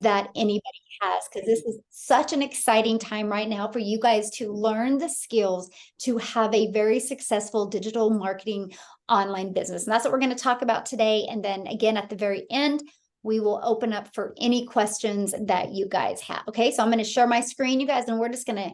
that anybody has, because this is such an exciting time right now for you guys to learn the skills to have a very successful digital marketing online business. And that's what we're going to talk about today. And then again, at the very end, we will open up for any questions that you guys have. Okay, so I'm going to share my screen, you guys, and we're just going to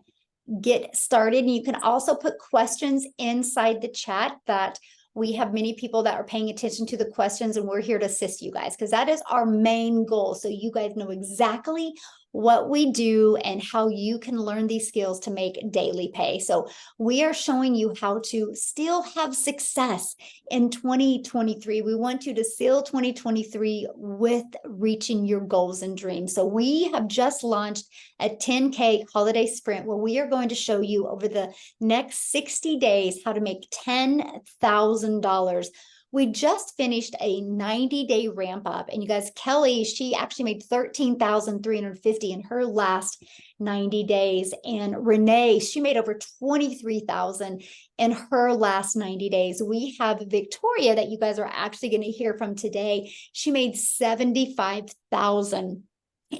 get started. And you can also put questions inside the chat. That we have many people that are paying attention to the questions, and we're here to assist you guys, because that is our main goal. So you guys know exactly what we do and how you can learn these skills to make daily pay. So we are showing you how to still have success in 2023. We want you to seal 2023 with reaching your goals and dreams. So we have just launched a 10K holiday sprint where we are going to show you over the next 60 days how to make $10,000. We just finished a 90-day ramp up, and you guys, Kelly, she actually made $13,350 in her last 90 days. And Renee, she made over $23,000 in her last 90 days. We have Victoria that you guys are actually going to hear from today. She made $75,000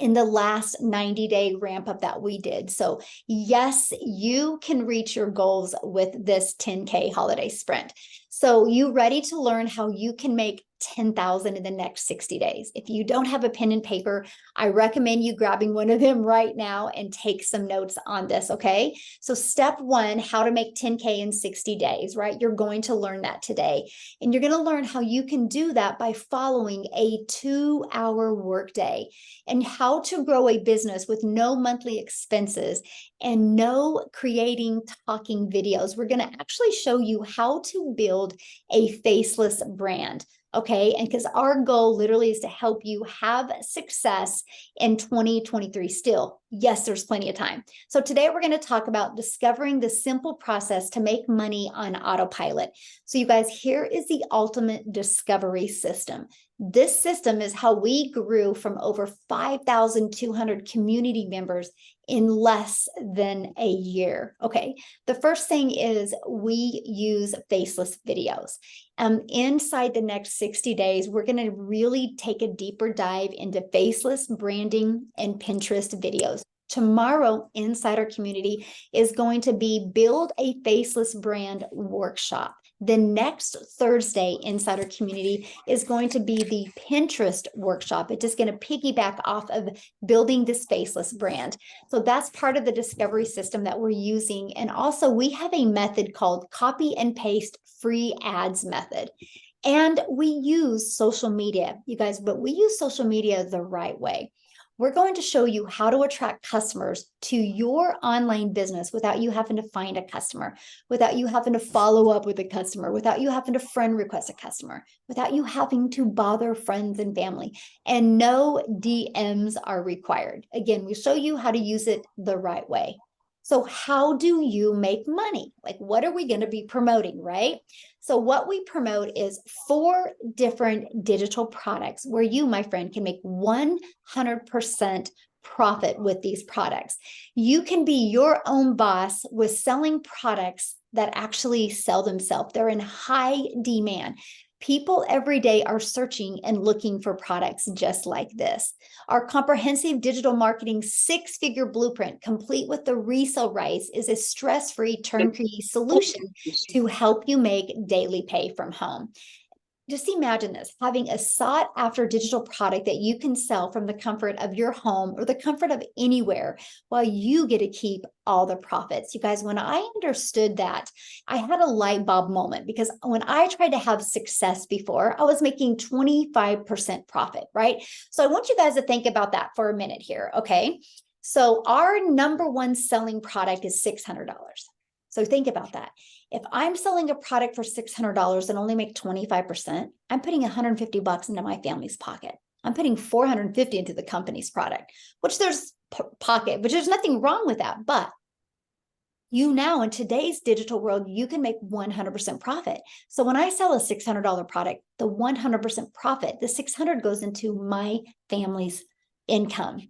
in the last 90-day ramp up that we did. So yes, you can reach your goals with this 10K holiday sprint. So you ready to learn how you can make 10,000 in the next 60 days? If you don't have a pen and paper, I recommend you grabbing one of them right now and take some notes on this, okay? So step one, how to make 10K in 60 days, right? You're going to learn that today. And you're going to learn how you can do that by following a 2-hour workday, and how to grow a business with no monthly expenses and no creating talking videos. We're going to actually show you how to build a faceless brand. Okay, and because our goal literally is to help you have success in 2023 still. Yes, there's plenty of time. So today we're going to talk about discovering the simple process to make money on autopilot. So you guys, here is the ultimate discovery system. This system is how we grew from over 5,200 community members in less than a year. Okay, the first thing is we use faceless videos. Inside the next 60 days, we're going to really take a deeper dive into faceless branding and Pinterest videos. Tomorrow, inside our community is going to be Build a Faceless Brand workshop. The next Thursday inside our community is going to be the Pinterest workshop. It's just going to piggyback off of building this faceless brand. So that's part of the discovery system that we're using. And also we have a method called copy and paste free ads method. And we use social media, you guys, but we use social media the right way. We're going to show you how to attract customers to your online business without you having to find a customer, without you having to follow up with a customer, without you having to friend request a customer, without you having to bother friends and family. And no DMs are required. Again, we show you how to use it the right way. So how do you make money? Like, what are we going to be promoting, right? So what we promote is 4 different digital products where you, my friend, can make 100% profit with these products. You can be your own boss with selling products that actually sell themselves. They're in high demand. People every day are searching and looking for products just like this. Our comprehensive digital marketing 6-figure blueprint, complete with the resale rights, is a stress-free turnkey solution to help you make daily pay from home. Just imagine this, having a sought after digital product that you can sell from the comfort of your home or the comfort of anywhere, while you get to keep all the profits. You guys, when I understood that, I had a light bulb moment, because when I tried to have success before, I was making 25% profit, right? So I want you guys to think about that for a minute here, okay? So our number one selling product is $600. So think about that. If I'm selling a product for $600 and only make 25%, I'm putting $150 into my family's pocket. I'm putting $450 into the company's product, which there's nothing wrong with that. But you now, in today's digital world, you can make 100% profit. So when I sell a $600 product, the 100% profit, the 600 goes into my family's income.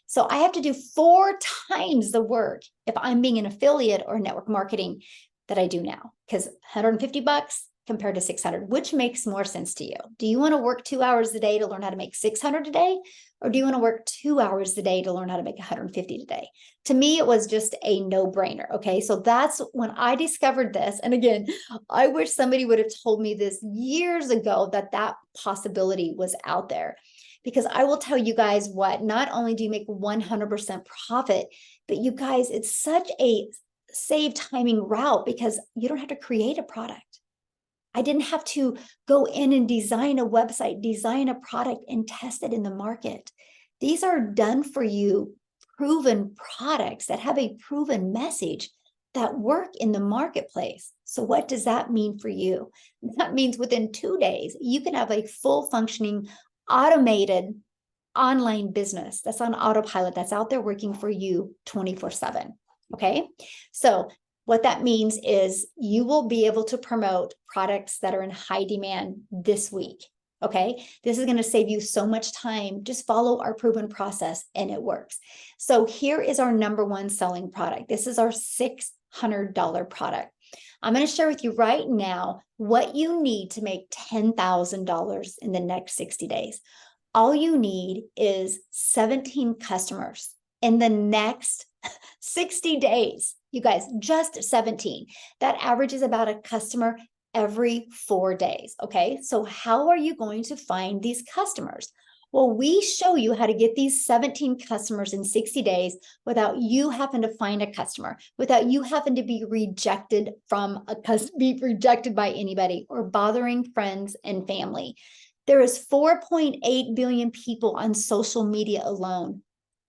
So I have to do 4 times the work if I'm being an affiliate or network marketing that I do now, because $150 compared to 600? Which makes more sense to you? Do you want to work 2 hours a day to learn how to make 600 a day? Or do you want to work 2 hours a day to learn how to make 150 a day? To me, it was just a no-brainer. Okay. So that's when I discovered this. And again, I wish somebody would have told me this years ago that that possibility was out there. Because I will tell you guys what, not only do you make 100% profit, but you guys, it's such a save timing route because you don't have to create a product. I didn't have to go in and design a website, design a product, and test it in the market. These are done for you, proven products that have a proven message that work in the marketplace. So what does that mean for you? That means within 2 days, you can have a full functioning, automated online business that's on autopilot, that's out there working for you 24/7. Okay. So what that means is you will be able to promote products that are in high demand this week. Okay. This is going to save you so much time. Just follow our proven process and it works. So here is our number one selling product. This is our $600 product. I'm going to share with you right now what you need to make $10,000 in the next 60 days. All you need is 17 customers in the next 60 days. You guys, just 17. That averages about a customer every 4 days. Okay. So how are you going to find these customers? Well, we show you how to get these 17 customers in 60 days without you having to find a customer, without you having to be rejected be rejected by anybody or bothering friends and family. There is 4.8 billion people on social media alone.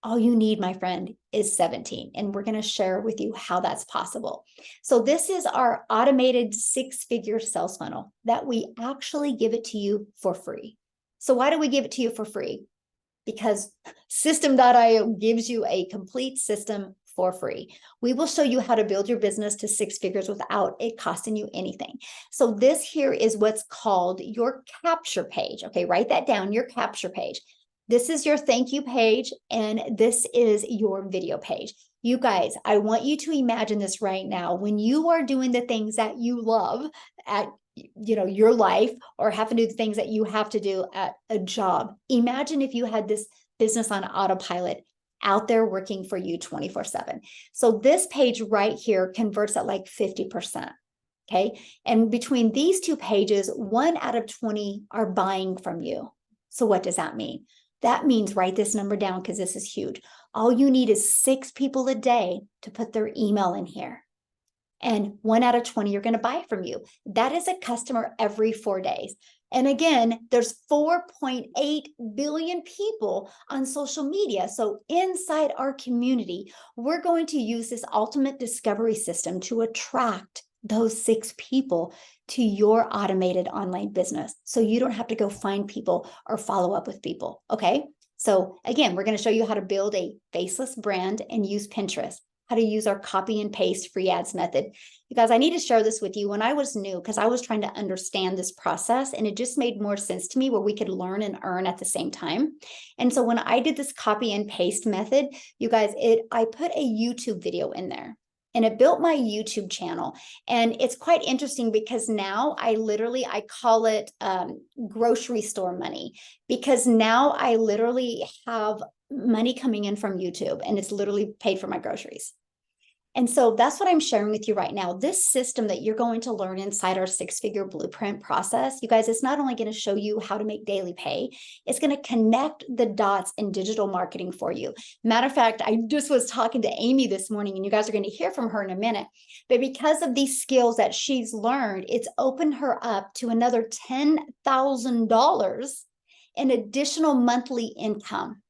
All you need, my friend, is 17. And we're going to share with you how that's possible. So this is our automated 6-figure sales funnel that we actually give it to you for free. So why do we give it to you for free? Because System.io gives you a complete system for free. We will show you how to build your business to 6 figures without it costing you anything. So this here is what's called your capture page. Okay, write that down, your capture page. This is your thank you page, and this is your video page. You guys, I want you to imagine this right now. When you are doing the things that you love at your life, or have to do the things that you have to do at a job, imagine if you had this business on autopilot out there working for you 24/7. So this page right here converts at like 50%. Okay. And between these two pages, 1 out of 20 are buying from you. So what does that mean? That means, write this number down because this is huge. All you need is 6 people a day to put their email in here. And 1 out of 20 are going to buy from you. That is a customer every 4 days. And again, there's 4.8 billion people on social media. So inside our community, we're going to use this ultimate discovery system to attract those 6 people to your automated online business. So you don't have to go find people or follow up with people. Okay. So again, we're going to show you how to build a faceless brand and use Pinterest, how to use our copy and paste free ads method. You guys, I need to share this with you. When I was new, because I was trying to understand this process, and it just made more sense to me where we could learn and earn at the same time. And so when I did this copy and paste method, you guys, I put a YouTube video in there. And it built my YouTube channel. And it's quite interesting because now I call it grocery store money, because now I literally have money coming in from YouTube and it's literally paid for my groceries. And so that's what I'm sharing with you right now. This system that you're going to learn inside our 6-figure blueprint process, you guys, it's not only going to show you how to make daily pay, it's going to connect the dots in digital marketing for you. Matter of fact, I just was talking to Amy this morning, and you guys are going to hear from her in a minute. But because of these skills that she's learned, it's opened her up to another $10,000 in additional monthly income.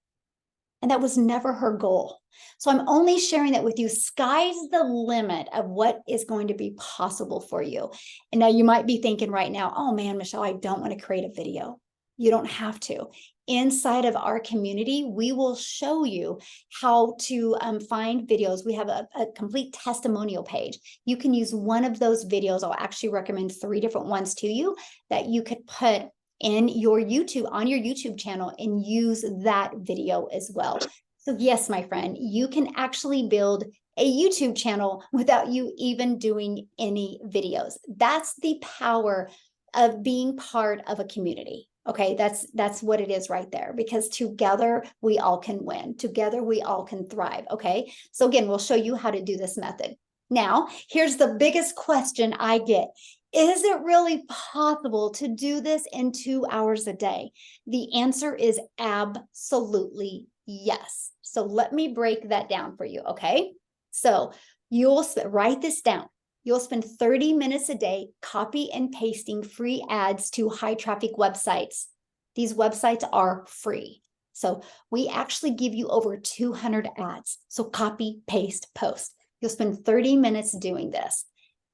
And that was never her goal. So I'm only sharing that with you. Sky's the limit of what is going to be possible for you. And now you might be thinking right now, oh man, Michelle, I don't want to create a video. You don't have to. Inside of our community, we will show you how to find videos. We have a complete testimonial page. You can use one of those videos. I'll actually recommend 3 different ones to you that you could put in your YouTube, on your YouTube channel, and use that video as well. So yes, my friend, you can actually build a YouTube channel without you even doing any videos. That's the power of being part of a community. Okay, that's what it is right there, because together we all can win. Together we all can thrive. Okay, so again, we'll show you how to do this method. Now, here's the biggest question I get. Is it really possible to do this in 2 hours a day? The answer is absolutely yes. So let me break that down for you, okay? So you'll write this down. You'll spend 30 minutes a day copy and pasting free ads to high traffic websites. These websites are free. So we actually give you over 200 ads. So copy, paste, post. You'll spend 30 minutes doing this.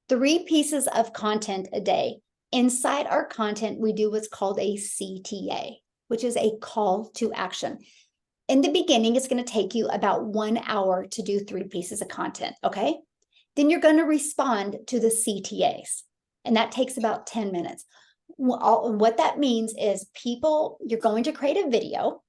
3 pieces of content a day. Inside our content, we do what's called a CTA, which is a call to action. In the beginning, it's going to take you about 1 hour to do 3 pieces of content, okay? Then you're going to respond to the CTAs, and that takes about 10 minutes. What that means is you're going to create a video,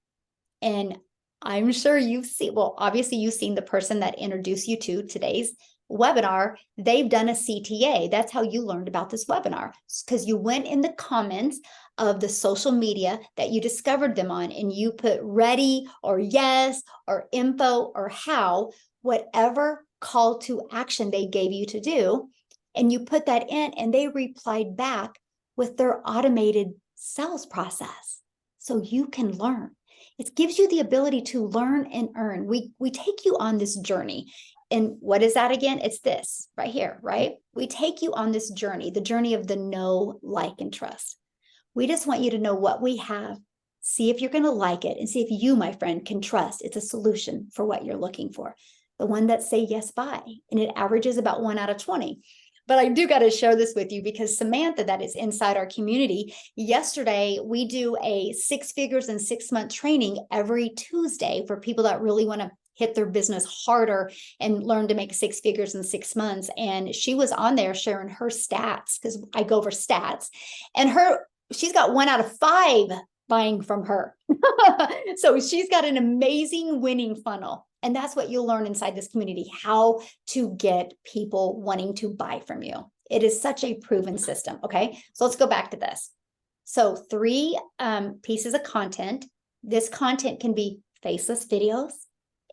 and I'm sure you've seen, well, obviously you've seen the person that introduced you to today's webinar. They've done a CTA. That's how you learned about this webinar, because you went in the comments of the social media that you discovered them on, and you put ready or yes or info or how, whatever call to action they gave you to do, and you put that in, and they replied back with their automated sales process. So you can learn. It gives you the ability to learn and earn. We take you on this journey. And what is that again? It's this right here, right? We take you on this journey, the journey of the know, like, and trust. We just want you to know what we have, see if you're going to like it, and see if you, my friend, can trust it's a solution for what you're looking for. The one that say yes, buy, and it averages about 1 out of 20. But I do got to share this with you, because Samantha, that is inside our community, yesterday we do a 6 figures in 6 month training every Tuesday for people that really want to hit their business harder and learn to make 6 figures in 6 months. And she was on there sharing her stats, because I go over stats, and she's got 1 out of 5 buying from her. So she's got an amazing winning funnel. And that's what you'll learn inside this community, how to get people wanting to buy from you. It is such a proven system. Okay, so let's go back to this. So 3 pieces of content. This content can be faceless videos.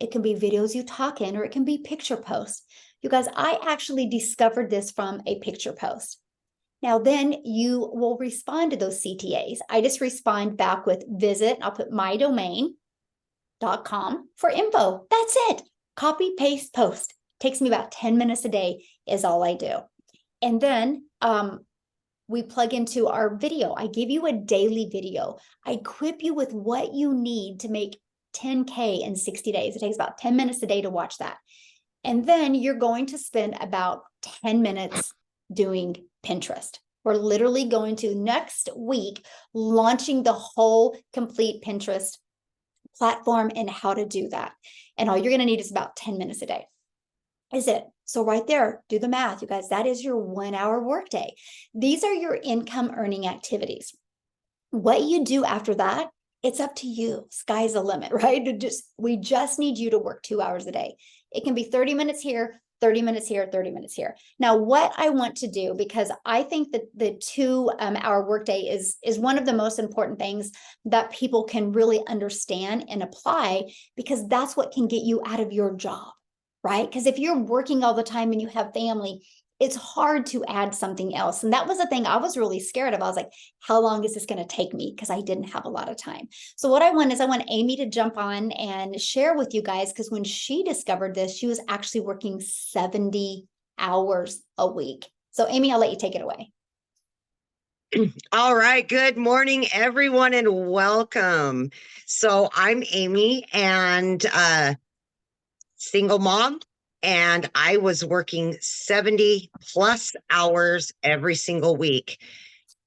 It can be videos you talk in, or it can be picture posts. You guys, I actually discovered this from a picture post. Now, then you will respond to those CTAs. I just respond back with visit. I'll put mydomain.com for info. That's it. Copy, paste, post. Takes me about 10 minutes a day is all I do. And then we plug into our video. I give you a daily video. I equip you with what you need to make 10K in 60 days. It takes about 10 minutes a day to watch that. And then you're going to spend about 10 minutes doing Pinterest. We're literally going to next week launching the whole complete Pinterest platform and how to do that. And all you're going to need is about 10 minutes a day. Is it? So right there, do the math, you guys. That is your 1 hour workday. These are your income earning activities. What you do after that, it's up to you. Sky's the limit, right? We just need you to work 2 hours a day. It can be 30 minutes here, 30 minutes here, 30 minutes here. Now, what I want to do, because I think that the 2 hour workday is one of the most important things that people can really understand and apply, because that's what can get you out of your job, right? Because if you're working all the time and you have family, it's hard to add something else. And that was the thing I was really scared of. I was like, how long is this going to take me? Because I didn't have a lot of time. So what I want Amy to jump on and share with you guys, because when she discovered this, she was actually working 70 hours a week. So Amy, I'll let you take it away. All right. Good morning, everyone, and welcome. So I'm Amy, and single mom. And I was working 70 plus hours every single week.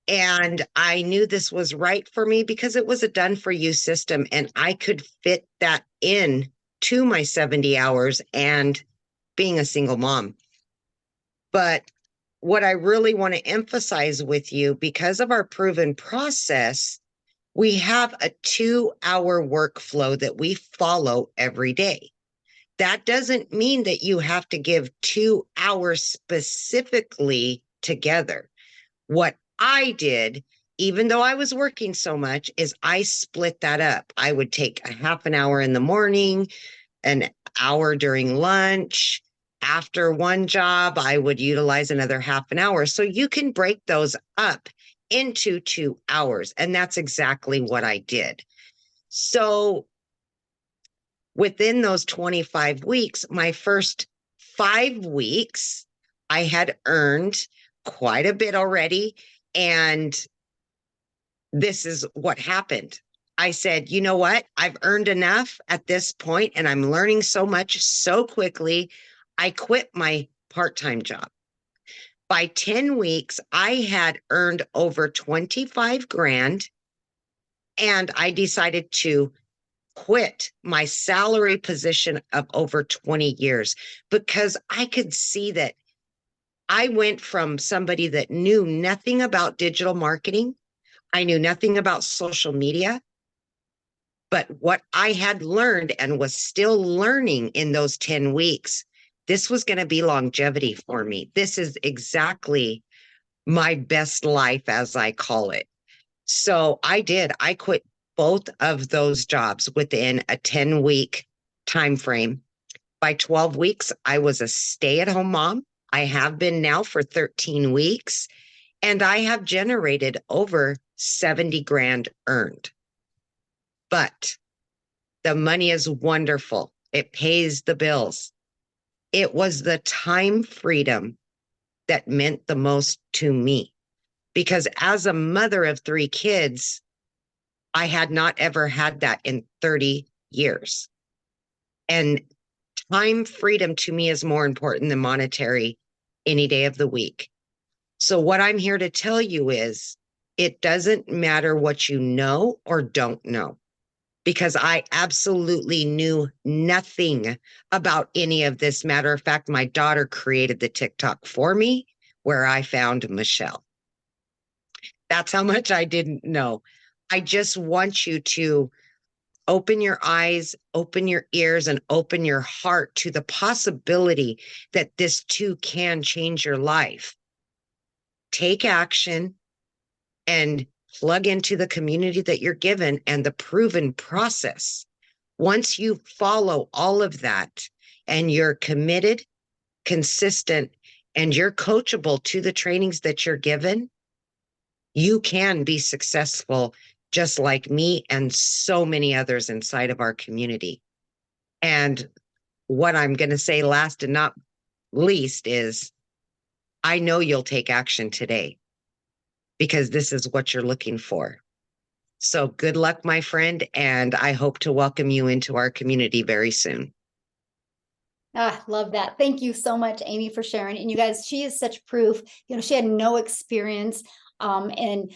And I knew this was right for me because it was a done for you system, and I could fit that in to my 70 hours and being a single mom. But what I really want to emphasize with you, because of our proven process, we have a 2-hour workflow that we follow every day. That doesn't mean that you have to give 2 hours specifically together. What I did, even though I was working so much, is I split that up. I would take a half an hour in the morning, an hour during lunch. After one job, I would utilize another half an hour. So you can break those up into 2 hours. And that's exactly what I did. So within those 25 weeks, my first 5 weeks, I had earned quite a bit already. And this is what happened. I said, you know what? I've earned enough at this point and I'm learning so much so quickly. I quit my part-time job. By 10 weeks, I had earned over 25 grand and I decided to quit my salary position of over 20 years because I could see that I went from somebody that knew nothing about digital marketing. I knew nothing about social media. But what I had learned and was still learning in those 10 weeks, this was going to be longevity for me. This is exactly my best life, as I call it. So I did. I quit both of those jobs within a 10-week time frame. By 12 weeks, I was a stay-at-home mom. I have been now for 13 weeks, and I have generated over 70 grand earned. But the money is wonderful. It pays the bills. It was the time freedom that meant the most to me. Because as a mother of 3 kids, I had not ever had that in 30 years. And time freedom to me is more important than monetary any day of the week. So what I'm here to tell you is it doesn't matter what you know or don't know, because I absolutely knew nothing about any of this. Matter of fact, my daughter created the TikTok for me where I found Michelle. That's how much I didn't know. I just want you to open your eyes, open your ears, and open your heart to the possibility that this too can change your life. Take action and plug into the community that you're given and the proven process. Once you follow all of that and you're committed, consistent, and you're coachable to the trainings that you're given, you can be successful just like me and so many others inside of our community. And what I'm going to say last and not least is I know you'll take action today because this is what you're looking for. So good luck, my friend, and I hope to welcome you into our community very soon. Ah, love that. Thank you so much, Amy, for sharing. And you guys, she is such proof. She had no experience in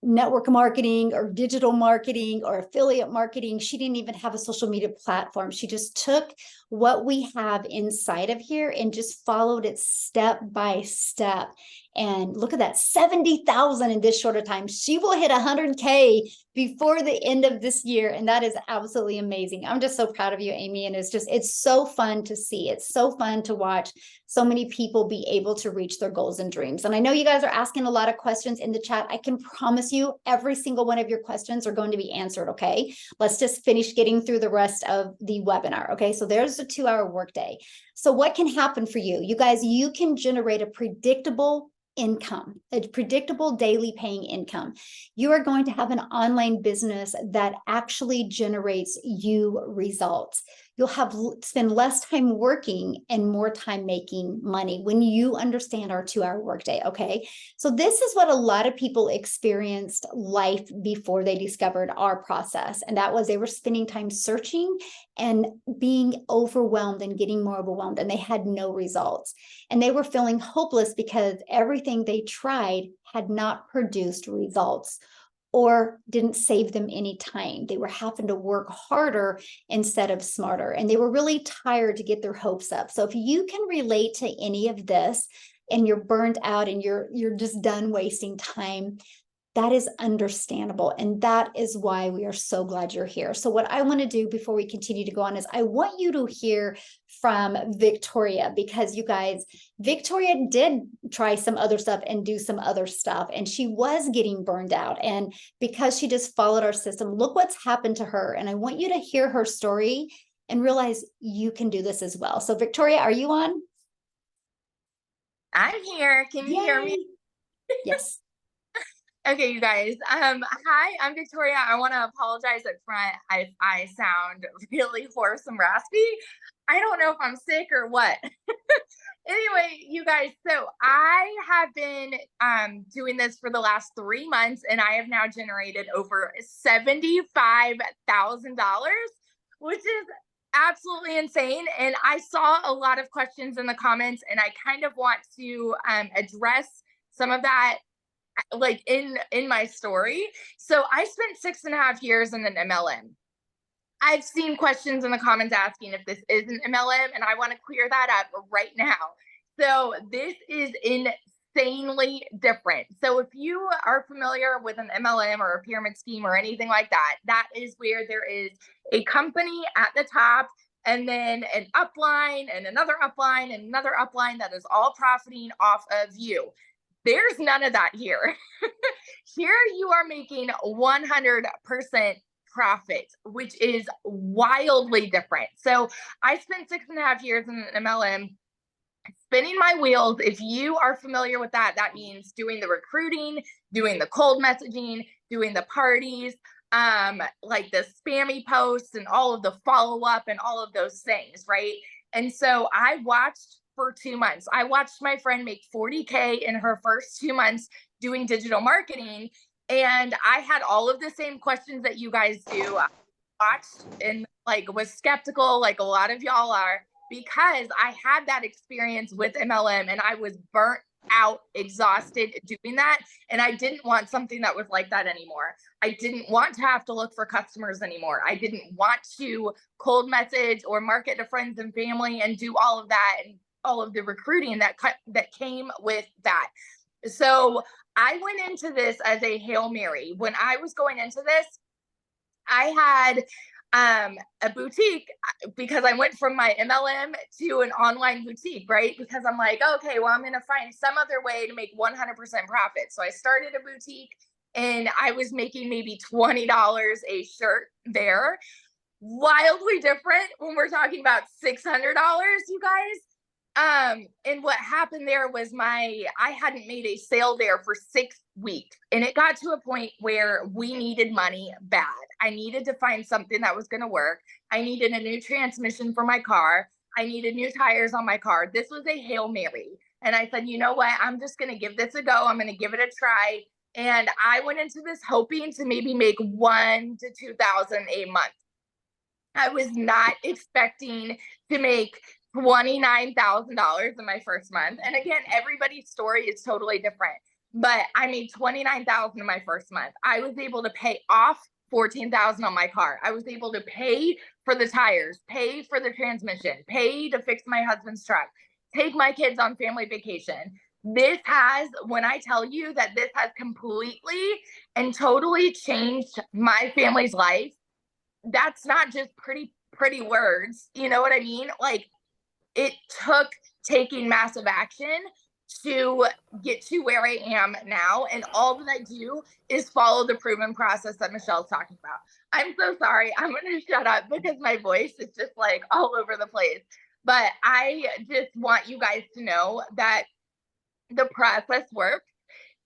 network marketing or digital marketing or affiliate marketing. She didn't even have a social media platform. She just took what we have inside of here and just followed it step by step. And look at that, 70,000 in this short of time. She will hit 100K before the end of this year. And that is absolutely amazing. I'm just so proud of you, Amy. And it's so fun to see. It's so fun to watch so many people be able to reach their goals and dreams. And I know you guys are asking a lot of questions in the chat. I can promise you every single one of your questions are going to be answered. Okay. Let's just finish getting through the rest of the webinar. Okay. So there's a 2-hour workday. So what can happen for you? You guys, you can generate a predictable income, a predictable daily paying income. You are going to have an online business that actually generates you results. You'll spend less time working and more time making money when you understand our 2-hour workday. Okay. So this is what a lot of people experienced life before they discovered our process. And that was they were spending time searching and being overwhelmed and getting more overwhelmed, and they had no results. And they were feeling hopeless because everything they tried had not produced results or didn't save them any time. They were having to work harder instead of smarter, and they were really tired to get their hopes up. So if you can relate to any of this and you're burned out and you're just done wasting time, that is understandable. And that is why we are so glad you're here. So what I want to do before we continue to go on is I want you to hear from Victoria, because you guys, Victoria did try some other stuff and do some other stuff, and she was getting burned out. And because she just followed our system, look what's happened to her. And I want you to hear her story and realize you can do this as well. So Victoria, are you on? I'm here. Can you hear me? Yes. Okay, you guys. Hi, I'm Victoria. I want to apologize up front if I sound really hoarse and raspy. I don't know if I'm sick or what. Anyway, you guys, so I have been doing this for the last 3 months, and I have now generated over $75,000, which is absolutely insane. And I saw a lot of questions in the comments, and I kind of want to address some of that like in my story. So I spent 6.5 years in an MLM. I've seen questions in the comments asking if this is an MLM, and I want to clear that up right now. So this is insanely different. So if you are familiar with an MLM or a pyramid scheme or anything like that, that is where there is a company at the top, and then an upline and another upline and another upline that is all profiting off of you. There's none of that here. Here you are making 100% profit, which is wildly different. So I spent 6.5 years in an MLM spinning my wheels. If you are familiar with that, that means doing the recruiting, doing the cold messaging, doing the parties, like the spammy posts and all of the follow-up and all of those things, right? And so I watched for 2 months. I watched my friend make 40K in her first 2 months doing digital marketing. And I had all of the same questions that you guys do. I watched and like was skeptical, like a lot of y'all are, because I had that experience with MLM and I was burnt out, exhausted doing that. And I didn't want something that was like that anymore. I didn't want to have to look for customers anymore. I didn't want to cold message or market to friends and family and do all of that and all of the recruiting that came with that. So I went into this as a Hail Mary. When I was going into this, I had a boutique because I went from my MLM to an online boutique, right? Because I'm like, okay, well, I'm going to find some other way to make 100% profit. So I started a boutique and I was making maybe $20 a shirt there. Wildly different when we're talking about $600, you guys. And what happened there was I hadn't made a sale there for 6 weeks. And it got to a point where we needed money bad. I needed to find something that was going to work. I needed a new transmission for my car. I needed new tires on my car. This was a Hail Mary. And I said, you know what? I'm just going to give this a go. I'm going to give it a try. And I went into this hoping to maybe make $1,000 to $2,000 a month. I was not expecting to make $29,000 in my first month. And again, everybody's story is totally different, but I made $29,000 in my first month. I was able to pay off $14,000 on my car. I was able to pay for the tires, pay for the transmission, pay to fix my husband's truck, take my kids on family vacation. This has, when I tell you that this has completely and totally changed my family's life, that's not just pretty words. You know what I mean? Like, it took taking massive action to get to where I am now. And all that I do is follow the proven process that Michelle's talking about. I'm so sorry. I'm going to shut up because my voice is just like all over the place. But I just want you guys to know that the process works.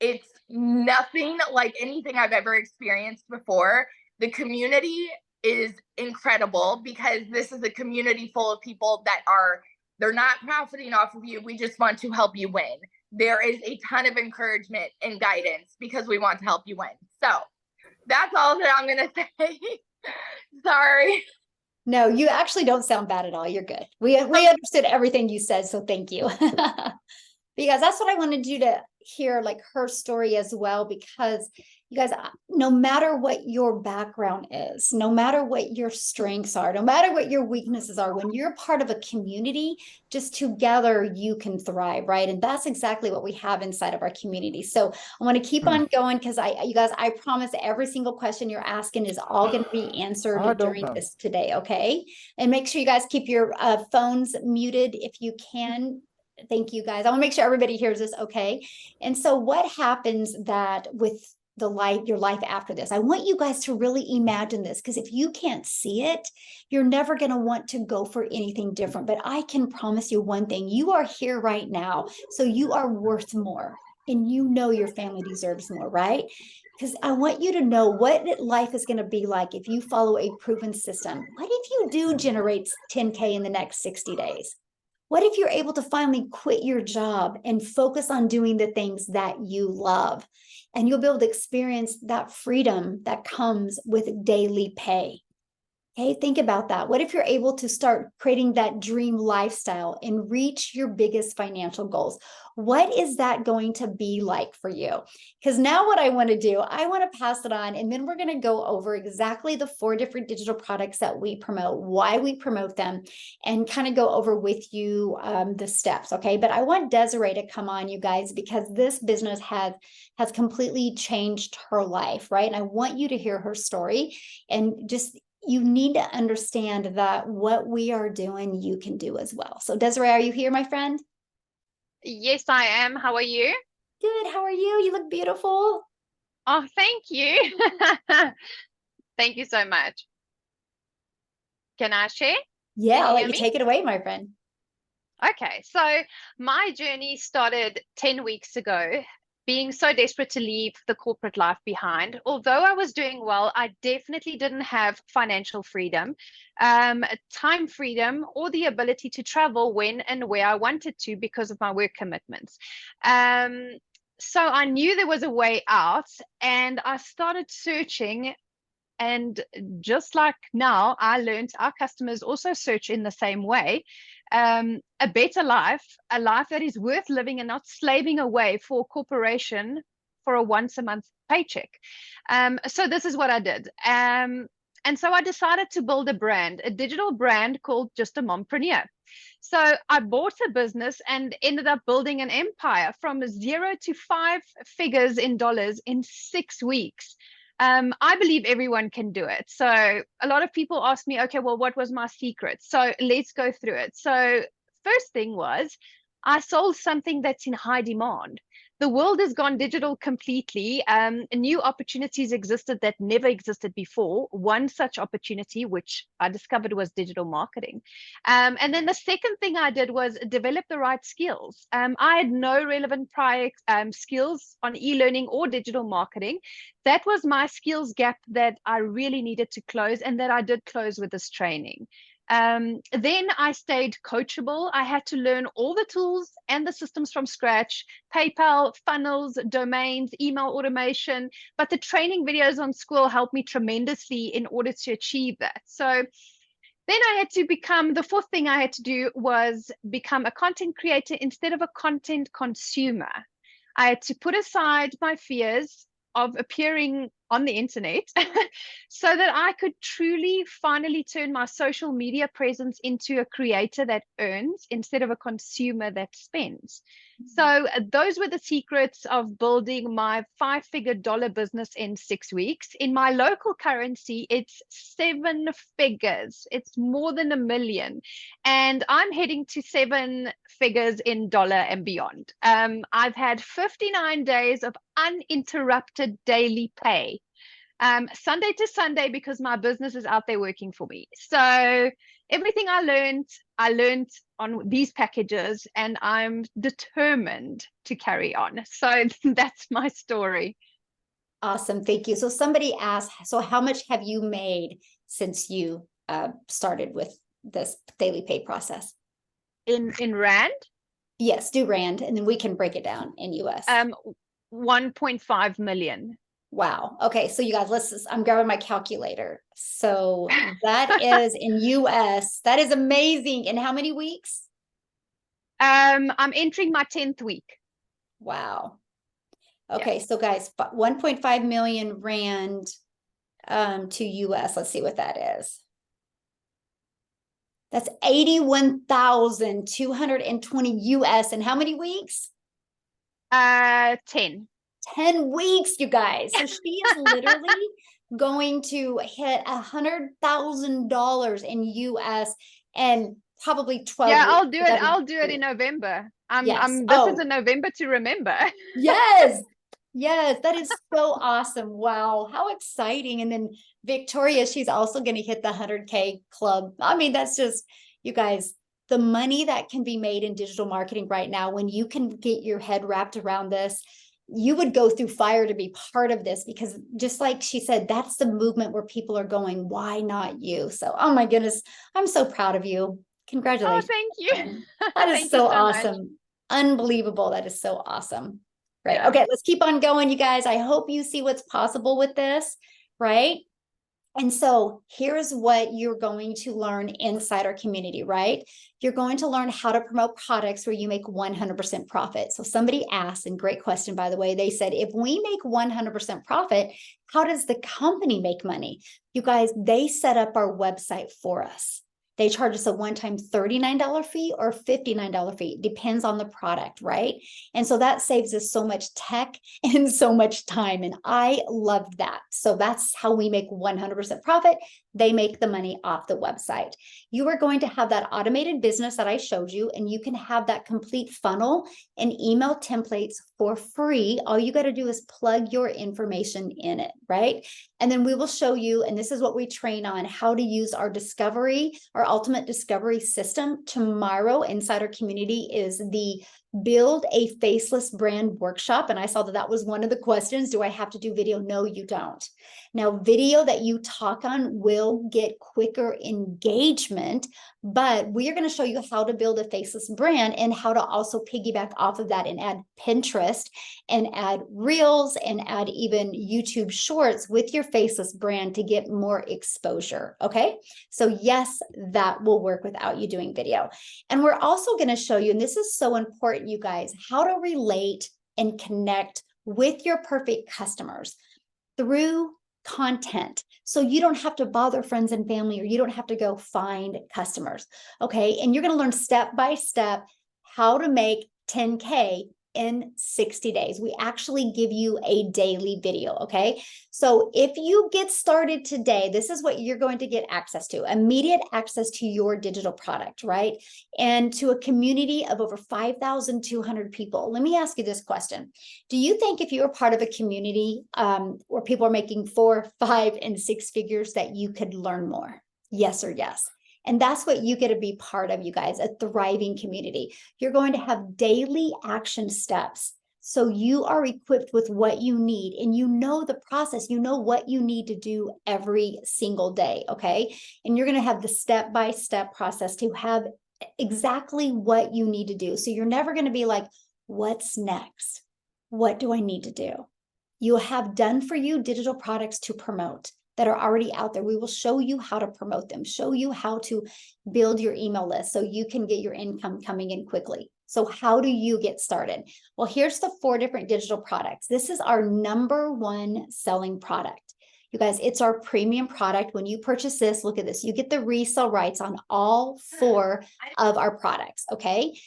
It's nothing like anything I've ever experienced before. The community is incredible because this is a community full of people that they're not profiting off of you. We just want to help you win. There is a ton of encouragement and guidance because we want to help you win. So that's all that I'm going to say. Sorry. No, you actually don't sound bad at all. You're good. We understood everything you said, so thank you. But you guys, that's what I wanted you to hear, like her story as well, because you guys, no matter what your background is, no matter what your strengths are, no matter what your weaknesses are, when you're part of a community, just together you can thrive, right? And that's exactly what we have inside of our community. So I want to keep on going, because you guys, I promise every single question you're asking is all going to be answered during this today, okay? And make sure you guys keep your phones muted if you can. Thank you, guys. I want to make sure everybody hears this, okay? And so what happens that with your life after this? I want you guys to really imagine this, because if you can't see it, you're never going to want to go for anything different. But I can promise you one thing: you are here right now, so you are worth more, and you know your family deserves more, right? Because I want you to know what life is going to be like if you follow a proven system. What if you do generate 10K in the next 60 days? What if you're able to finally quit your job and focus on doing the things that you love? And you'll be able to experience that freedom that comes with daily pay. Okay, think about that. What if you're able to start creating that dream lifestyle and reach your biggest financial goals? What is that going to be like for you? Because now what I want to do, I want to pass it on, and then we're going to go over exactly the 4 different digital products that we promote, why we promote them, and kind of go over with you the steps, okay? But I want Desiree to come on, you guys, because this business has completely changed her life, right? And I want you to hear her story, and just you need to understand that what we are doing, you can do as well. So Desiree, are you here, my friend? Yes, I am. How are you? Good. How are you? You look beautiful. Oh, thank you. Thank you so much. Can I share? Yeah, I'll let you me? take it away, my friend. Okay, so my journey started 10 weeks ago, being so desperate to leave the corporate life behind. Although I was doing well, I definitely didn't have financial freedom, time freedom, or the ability to travel when and where I wanted to because of my work commitments. So I knew there was a way out, and I started searching. And just like now, I learned our customers also search in the same way. A better life, a life that is worth living and not slaving away for a corporation for a once a month paycheck. So this is what I did. And so I decided to build a brand, a digital brand called Just a Mompreneur. So I bought a business and ended up building an empire from 0 to 5 figures in dollars in 6 weeks. I believe everyone can do it. So a lot of people ask me, okay, well, what was my secret? So let's go through it. So first thing was I sold something that's in high demand. The world has gone digital completely. New opportunities existed that never existed before. One such opportunity, which I discovered, was digital marketing. And then the second thing I did was develop the right skills. I had no relevant prior skills on e-learning or digital marketing. That was my skills gap that I really needed to close, and that I did close with this training. Then I stayed coachable. I had to learn all the tools and the systems from scratch: PayPal, funnels, domains, email automation. But the training videos on school helped me tremendously in order to achieve that. So then I had to become, the fourth thing I had to do was become a content creator instead of a content consumer. I had to put aside my fears of appearing on the internet so that I could truly finally turn my social media presence into a creator that earns instead of a consumer that spends. So those were the secrets of building my 5-figure dollar business in 6 weeks. In my local currency, it's 7 figures. It's more than $1 million. And I'm heading to 7 figures in dollar and beyond. I've had 59 days of uninterrupted daily pay. Sunday to Sunday, because my business is out there working for me. So everything I learned on these packages, and I'm determined to carry on. So that's my story. Awesome. Thank you. So somebody asked, so how much have you made since you started with this daily pay process? In Rand? Yes, do Rand, and then we can break it down in US. 1.5 million. Wow. Okay. So you guys, I'm grabbing my calculator. So that is in US. That is amazing. In how many weeks? I'm entering my 10th week. Wow. Okay, so guys, 1.5 million rand to US. Let's see what that is. That's 81,220 US in how many weeks? 10. 10 weeks, you guys. So she is literally going to hit $100,000 in US and probably 12 Yeah, weeks. I'll do it. I'll do it in November. Yes. This is a November to remember. Yes. Yes, that is so awesome. Wow, how exciting. And then Victoria, she's also going to hit the 100K club. I mean, that's just, you guys, the money that can be made in digital marketing right now, when you can get your head wrapped around this, you would go through fire to be part of this, because just like she said, that's the movement where people are going, why not you? So, oh my goodness, I'm so proud of you. Congratulations. Oh, thank you. That is Thank so you so awesome. much. Unbelievable. That is so awesome. Right. Yeah. Okay, let's keep on going, you guys. I hope you see what's possible with this, right? And so here's what you're going to learn inside our community, right? You're going to learn how to promote products where you make 100% profit. So somebody asked, and great question, by the way, they said, if we make 100% profit, how does the company make money? You guys, they set up our website for us. They charge us a one-time $39 fee or $59 fee. Depends on the product, right? And so that saves us so much tech and so much time. And I loved that. So that's how we make 100% profit. They make the money off the website. You are going to have that automated business that I showed you, and you can have that complete funnel and email templates for free. All you got to do is plug your information in it, right? And then we will show you, and this is what we train on, how to use our discovery, our ultimate discovery system. Tomorrow inside our community is the Build a Faceless Brand workshop. And I saw that that was one of the questions. Do I have to do video? No, you don't. Now, video that you talk on will get quicker engagement, but we are going to show you how to build a faceless brand and how to also piggyback off of that and add Pinterest and add Reels and add even YouTube Shorts with your faceless brand to get more exposure. Okay. So yes, that will work without you doing video. And we're also going to show you, and this is so important, you guys, how to relate and connect with your perfect customers through content. So you don't have to bother friends and family, or you don't have to go find customers. Okay. And you're going to learn step by step how to make 10K in 60 days. We actually give you a daily video. Okay. So if you get started today, this is what you're going to get access to: immediate access to your digital product, right? And to a community of over 5,200 people. Let me ask you this question. Do you think if you were part of a community where people are making 4, 5, and 6 figures that you could learn more? Yes or yes? And that's what you get to be part of, you guys, a thriving community. You're going to have daily action steps. So you are equipped with what you need, and you know the process, you know what you need to do every single day, okay? And you're going to have the step-by-step process to have exactly what you need to do. So you're never going to be like, what's next? What do I need to do? You'll have done for you digital products to promote that are already out there. We will show you how to promote them, show you how to build your email list so you can get your income coming in quickly. So how do you get started? Well, here's the 4 different digital products. This is our #1 selling product. You guys, it's our premium product. When you purchase this, look at this. You get the resale rights on all 4 of our products, okay?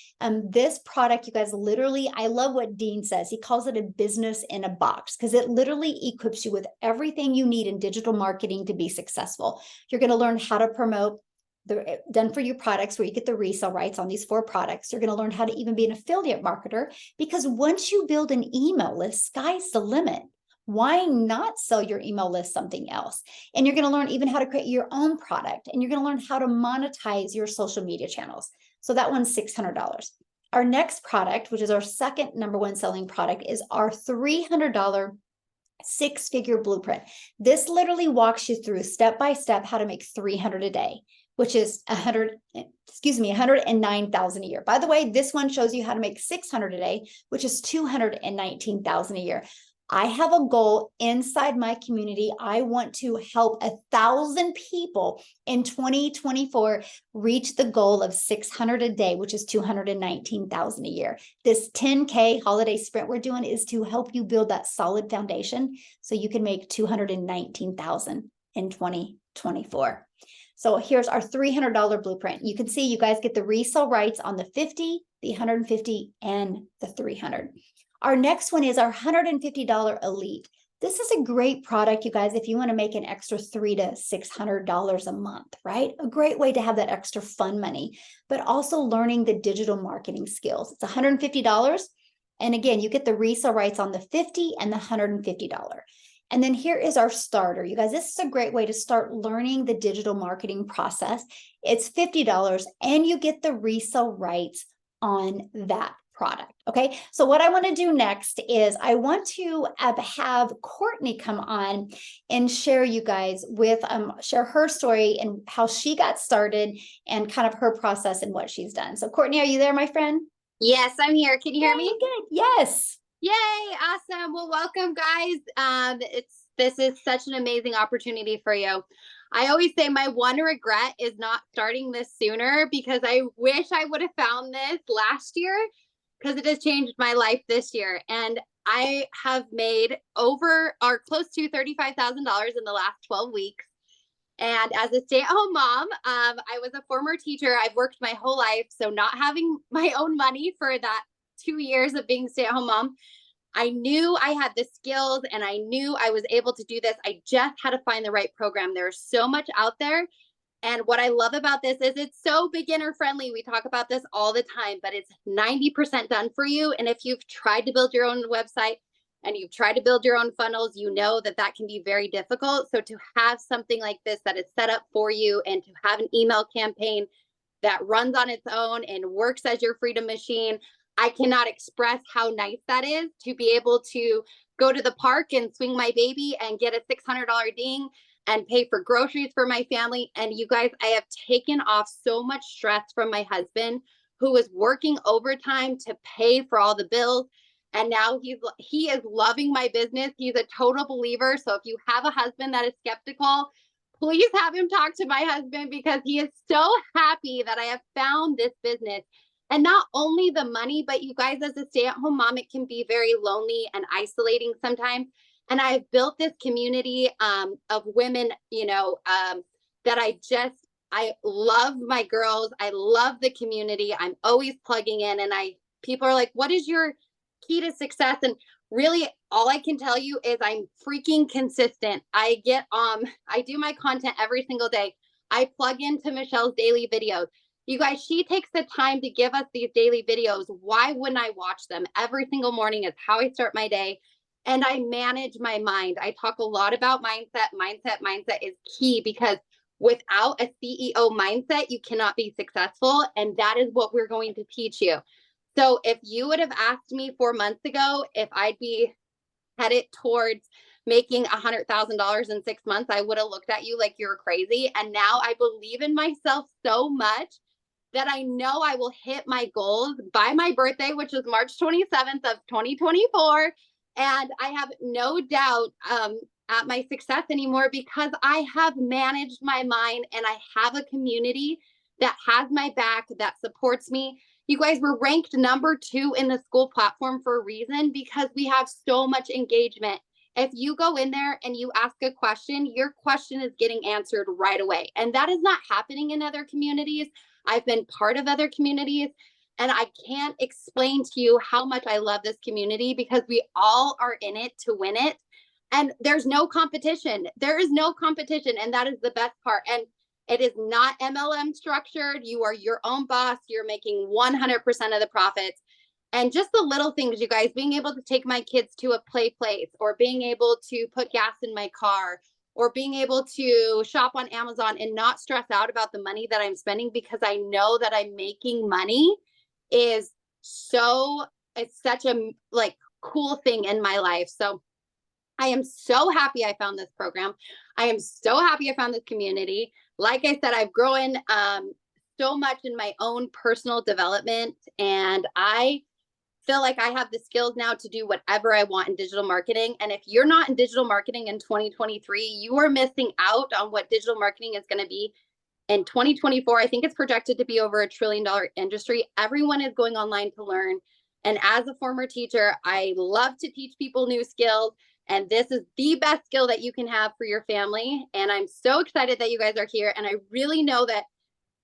This product, you guys, literally, I love what Dean says. He calls it a business in a box, because it literally equips you with everything you need in digital marketing to be successful. You're going to learn how to promote the done for you products where you get the resale rights on these 4 products. You're going to learn how to even be an affiliate marketer, because once you build an email list, sky's the limit. Why not sell your email list something else? And you're going to learn even how to create your own product, and you're going to learn how to monetize your social media channels. So that one's $600. Our next product, which is our second #1 selling product, is our $300 6-figure blueprint. This literally walks you through step by step how to make 300 a day, which is 109,000 a year. By the way, this one shows you how to make 600 a day, which is 219,000 a year. I have a goal inside my community. I want to help 1,000 people in 2024 reach the goal of 600 a day, which is 219,000 a year. This 10K holiday sprint we're doing is to help you build that solid foundation so you can make 219,000 in 2024. So here's our $300 blueprint. You can see you guys get the resale rights on the 50, the 150, and the 300. Our next one is our $150 Elite. This is a great product, you guys, if you want to make an extra $300 to $600 a month, right? A great way to have that extra fun money, but also learning the digital marketing skills. It's $150. And again, you get the resale rights on the 50 and the $150. And then here is our starter. You guys, this is a great way to start learning the digital marketing process. It's $50 and you get the resale rights on that product. Okay, so what I want to do next is I want to have Courtney come on and share you guys with share her story and how she got started and kind of her process and what she's done. So Courtney, are you there, my friend? Yes, I'm here. Can you hear me? Good. Yes. Yay, awesome. Well, welcome guys. This is such an amazing opportunity for you. I always say my one regret is not starting this sooner because I wish I would have found this last year because it has changed my life this year. And I have made over or close to $35,000 in the last 12 weeks. And as a stay-at-home mom, I was a former teacher. I've worked my whole life. So not having my own money for that 2 years of being stay-at-home mom, I knew I had the skills and I knew I was able to do this. I just had to find the right program. There's so much out there. And what I love about this is it's so beginner friendly. We talk about this all the time, but it's 90% done for you. And if you've tried to build your own website and you've tried to build your own funnels, you know that that can be very difficult. So to have something like this that is set up for you and to have an email campaign that runs on its own and works as your freedom machine, I cannot express how nice that is to be able to go to the park and swing my baby and get a $600 ding and pay for groceries for my family. And you guys, I have taken off so much stress from my husband who was working overtime to pay for all the bills. And now he is loving my business. He's a total believer. So if you have a husband that is skeptical, please have him talk to my husband because he is so happy that I have found this business. And not only the money, but you guys, as a stay-at-home mom, it can be very lonely and isolating sometimes. And I've built this community of women, that I love my girls. I love the community. I'm always plugging in and people are like, what is your key to success? And really all I can tell you is I'm freaking consistent. I do my content every single day. I plug into Michelle's daily videos. You guys, she takes the time to give us these daily videos. Why wouldn't I watch them? Every single morning is how I start my day. And I manage my mind. I talk a lot about mindset. Mindset is key because without a CEO mindset, you cannot be successful. And that is what we're going to teach you. So if you would have asked me 4 months ago if I'd be headed towards making $100,000 in 6 months, I would have looked at you like you're crazy. And now I believe in myself so much that I know I will hit my goals by my birthday, which is March 27th of 2024. And I have no doubt at my success anymore because I have managed my mind and I have a community that has my back, that supports me. You guys, were ranked number 2 in the school platform for a reason because we have so much engagement. If you go in there and you ask a question, your question is getting answered right away. And that is not happening in other communities. I've been part of other communities. And I can't explain to you how much I love this community because we all are in it to win it. And there's no competition. There is no competition. And that is the best part. And it is not MLM structured. You are your own boss. You're making 100% of the profits. And just the little things, you guys, being able to take my kids to a play place or being able to put gas in my car or being able to shop on Amazon and not stress out about the money that I'm spending because I know that I'm making money is it's such a cool thing in my life. So I am so happy I found this program. I am so happy I found this community. Like I said, I've grown so much in my own personal development and I feel like I have the skills now to do whatever I want in digital marketing. And if you're not in digital marketing in 2023, you are missing out on what digital marketing is going to be in 2024. I think it's projected to be over $1 trillion industry. Everyone is going online to learn. And as a former teacher, I love to teach people new skills. And this is the best skill that you can have for your family. And I'm so excited that you guys are here. And I really know that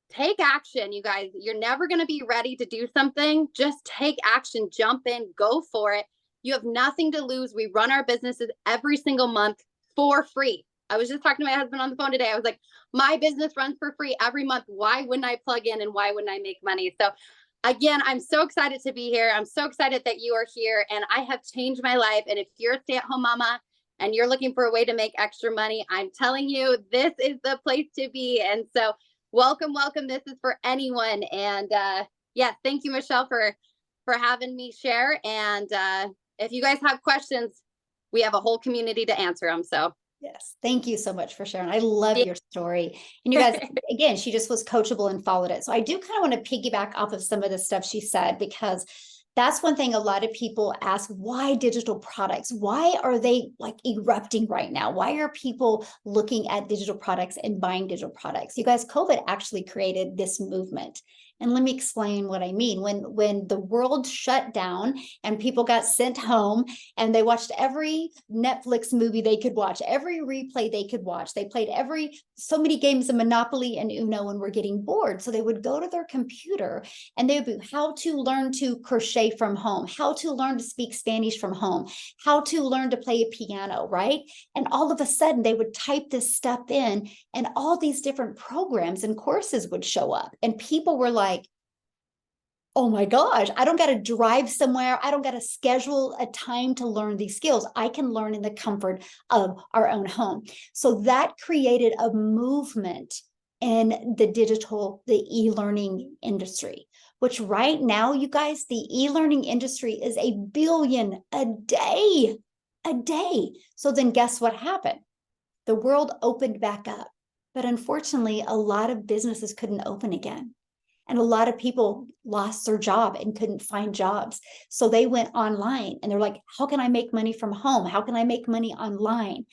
take action, you guys. You're never going to be ready to do something. Just take action, jump in, go for it. You have nothing to lose. We run our businesses every single month for free. I was just talking to my husband on the phone today. I was like, my business runs for free every month. Why wouldn't I plug in and why wouldn't I make money? So again, I'm so excited to be here. I'm so excited that you are here and I have changed my life. And if you're a stay-at-home mama and you're looking for a way to make extra money, I'm telling you, this is the place to be. And so welcome. This is for anyone. And yeah, thank you, Michelle, for having me share. And if you guys have questions, we have a whole community to answer them. So yes, thank you so much for sharing. I love your story. And you guys, again, she just was coachable and followed it. So I do kind of want to piggyback off of some of the stuff she said, because that's one thing a lot of people ask, why digital products? Why are they like erupting right now? Why are people looking at digital products and buying digital products? You guys, COVID actually created this movement. And let me explain what I mean. When the world shut down and people got sent home and they watched every Netflix movie they could watch, every replay they could watch, they played so many games of Monopoly and Uno and were getting bored. So they would go to their computer and they would be how to learn to crochet from home, how to learn to speak Spanish from home, how to learn to play a piano, right? And all of a sudden they would type this stuff in and all these different programs and courses would show up. And people were like, oh my gosh, I don't got to drive somewhere. I don't got to schedule a time to learn these skills. I can learn in the comfort of our own home. So that created a movement in the e-learning industry, which right now, you guys, the e-learning industry is $1 billion a day. So then guess what happened? The world opened back up. But unfortunately, a lot of businesses couldn't open again. And a lot of people lost their job and couldn't find jobs. So they went online and they're like, how can I make money from home? How can I make money online?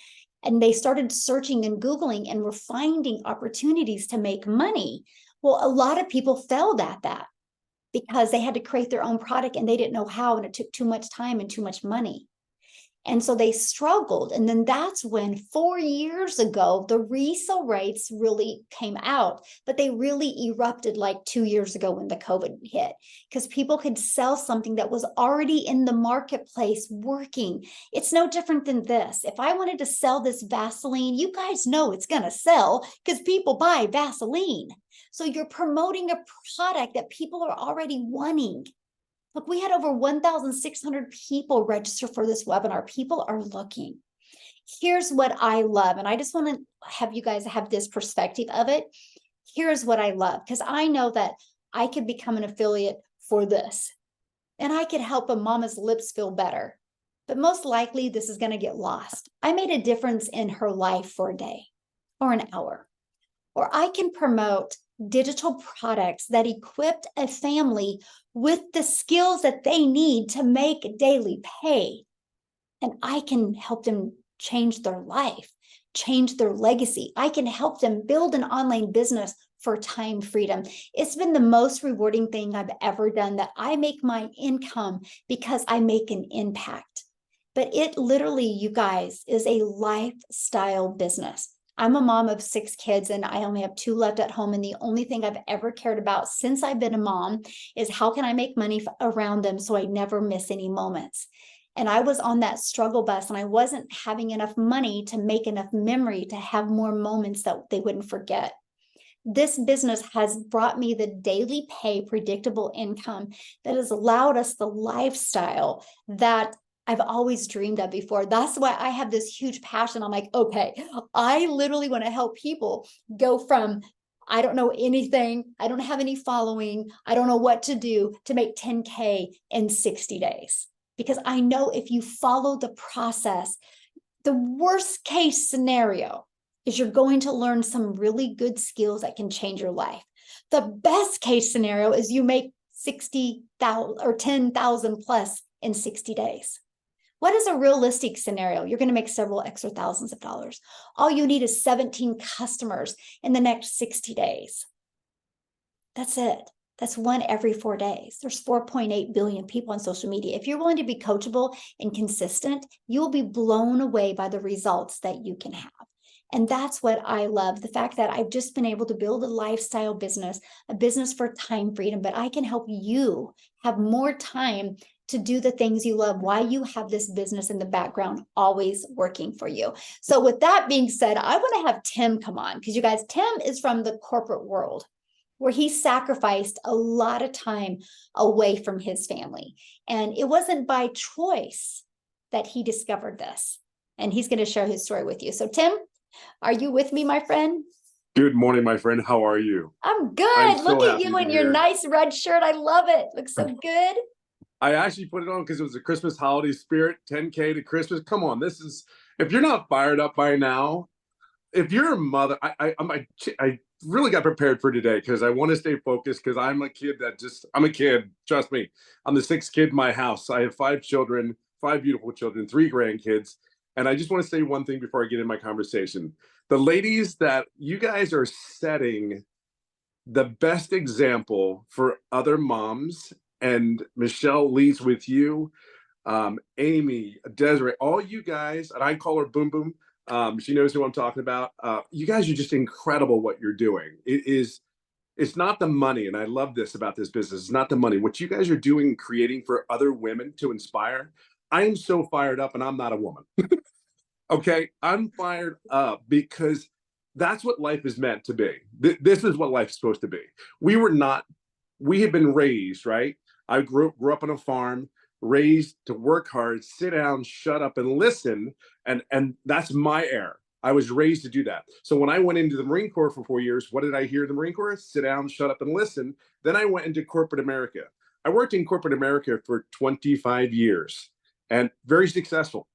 And they started searching and Googling and were finding opportunities to make money. Well, a lot of people failed at that because they had to create their own product and they didn't know how, and it took too much time and too much money. And so they struggled. And then that's when 4 years ago, the resale rates really came out, but they really erupted like 2 years ago when the COVID hit, because people could sell something that was already in the marketplace working. It's no different than this. If I wanted to sell this Vaseline, you guys know it's going to sell because people buy Vaseline. So you're promoting a product that people are already wanting. Look, we had over 1,600 people register for this webinar. People are looking. Here's what I love, and I just want to have you guys have this perspective of it. Here's what I love, because I know that I could become an affiliate for this, and I could help a mama's lips feel better. But most likely, this is going to get lost. I made a difference in her life for a day or an hour. Or I can promote digital products that equipped a family with the skills that they need to make daily pay. And I can help them change their life, change their legacy. I can help them build an online business for time freedom. It's been the most rewarding thing I've ever done, that I make my income because I make an impact. But it literally, you guys, is a lifestyle business. I'm a mom of 6 kids and I only have 2 left at home. And the only thing I've ever cared about since I've been a mom is how can I make money around them so I never miss any moments. And I was on that struggle bus and I wasn't having enough money to make enough memory to have more moments that they wouldn't forget. This business has brought me the daily pay, predictable income that has allowed us the lifestyle that I've always dreamed of before. That's why I have this huge passion. I'm like, okay, I literally want to help people go from, I don't know anything, I don't have any following, I don't know what to do, to make 10K in 60 days. Because I know if you follow the process, the worst case scenario is you're going to learn some really good skills that can change your life. The best case scenario is you make 60,000 or 10,000 plus in 60 days. What is a realistic scenario? You're going to make several extra thousands of dollars. All you need is 17 customers in the next 60 days. That's it. That's one every 4 days. There's 4.8 billion people on social media. If you're willing to be coachable and consistent, you will be blown away by the results that you can have. And that's what I love, the fact that I've just been able to build a lifestyle business, a business for time freedom, but I can help you have more time to do the things you love while you have this business in the background always working for you. So with that being said, I want to have Tim come on, because you guys, Tim is from the corporate world, where he sacrificed a lot of time away from his family. And it wasn't by choice that he discovered this. And he's going to share his story with you. So Tim, are you with me, my friend? Good morning, my friend. How are you? I'm good. I'm so Look at happy you to in be your here. nice red shirt. I love it. Looks so good. I actually put it on because it was a Christmas holiday spirit, 10K to Christmas. Come on, if you're not fired up by now, if you're a mother, I really got prepared for today because I want to stay focused because I'm a kid, trust me. I'm the sixth kid in my house. I have 5 children, 5 beautiful children, 3 grandkids. And I just want to say one thing before I get in my conversation. The ladies that you guys are setting the best example for other moms, and Michelle leads with you, Amy, Desiree, all you guys, and I call her Boom Boom. She knows who I'm talking about. You guys are just incredible what you're doing. It's not the money, and I love this about this business. It's not the money. What you guys are doing and creating for other women to inspire, I am so fired up, and I'm not a woman. Okay, I'm fired up because that's what life is meant to be. This is what life's supposed to be. We had been raised, right? I grew up on a farm, raised to work hard, sit down, shut up, and listen. And that's my era. I was raised to do that. So when I went into the Marine Corps for 4 years, what did I hear in the Marine Corps? Sit down, shut up, and listen. Then I went into corporate America. I worked in corporate America for 25 years. And very successful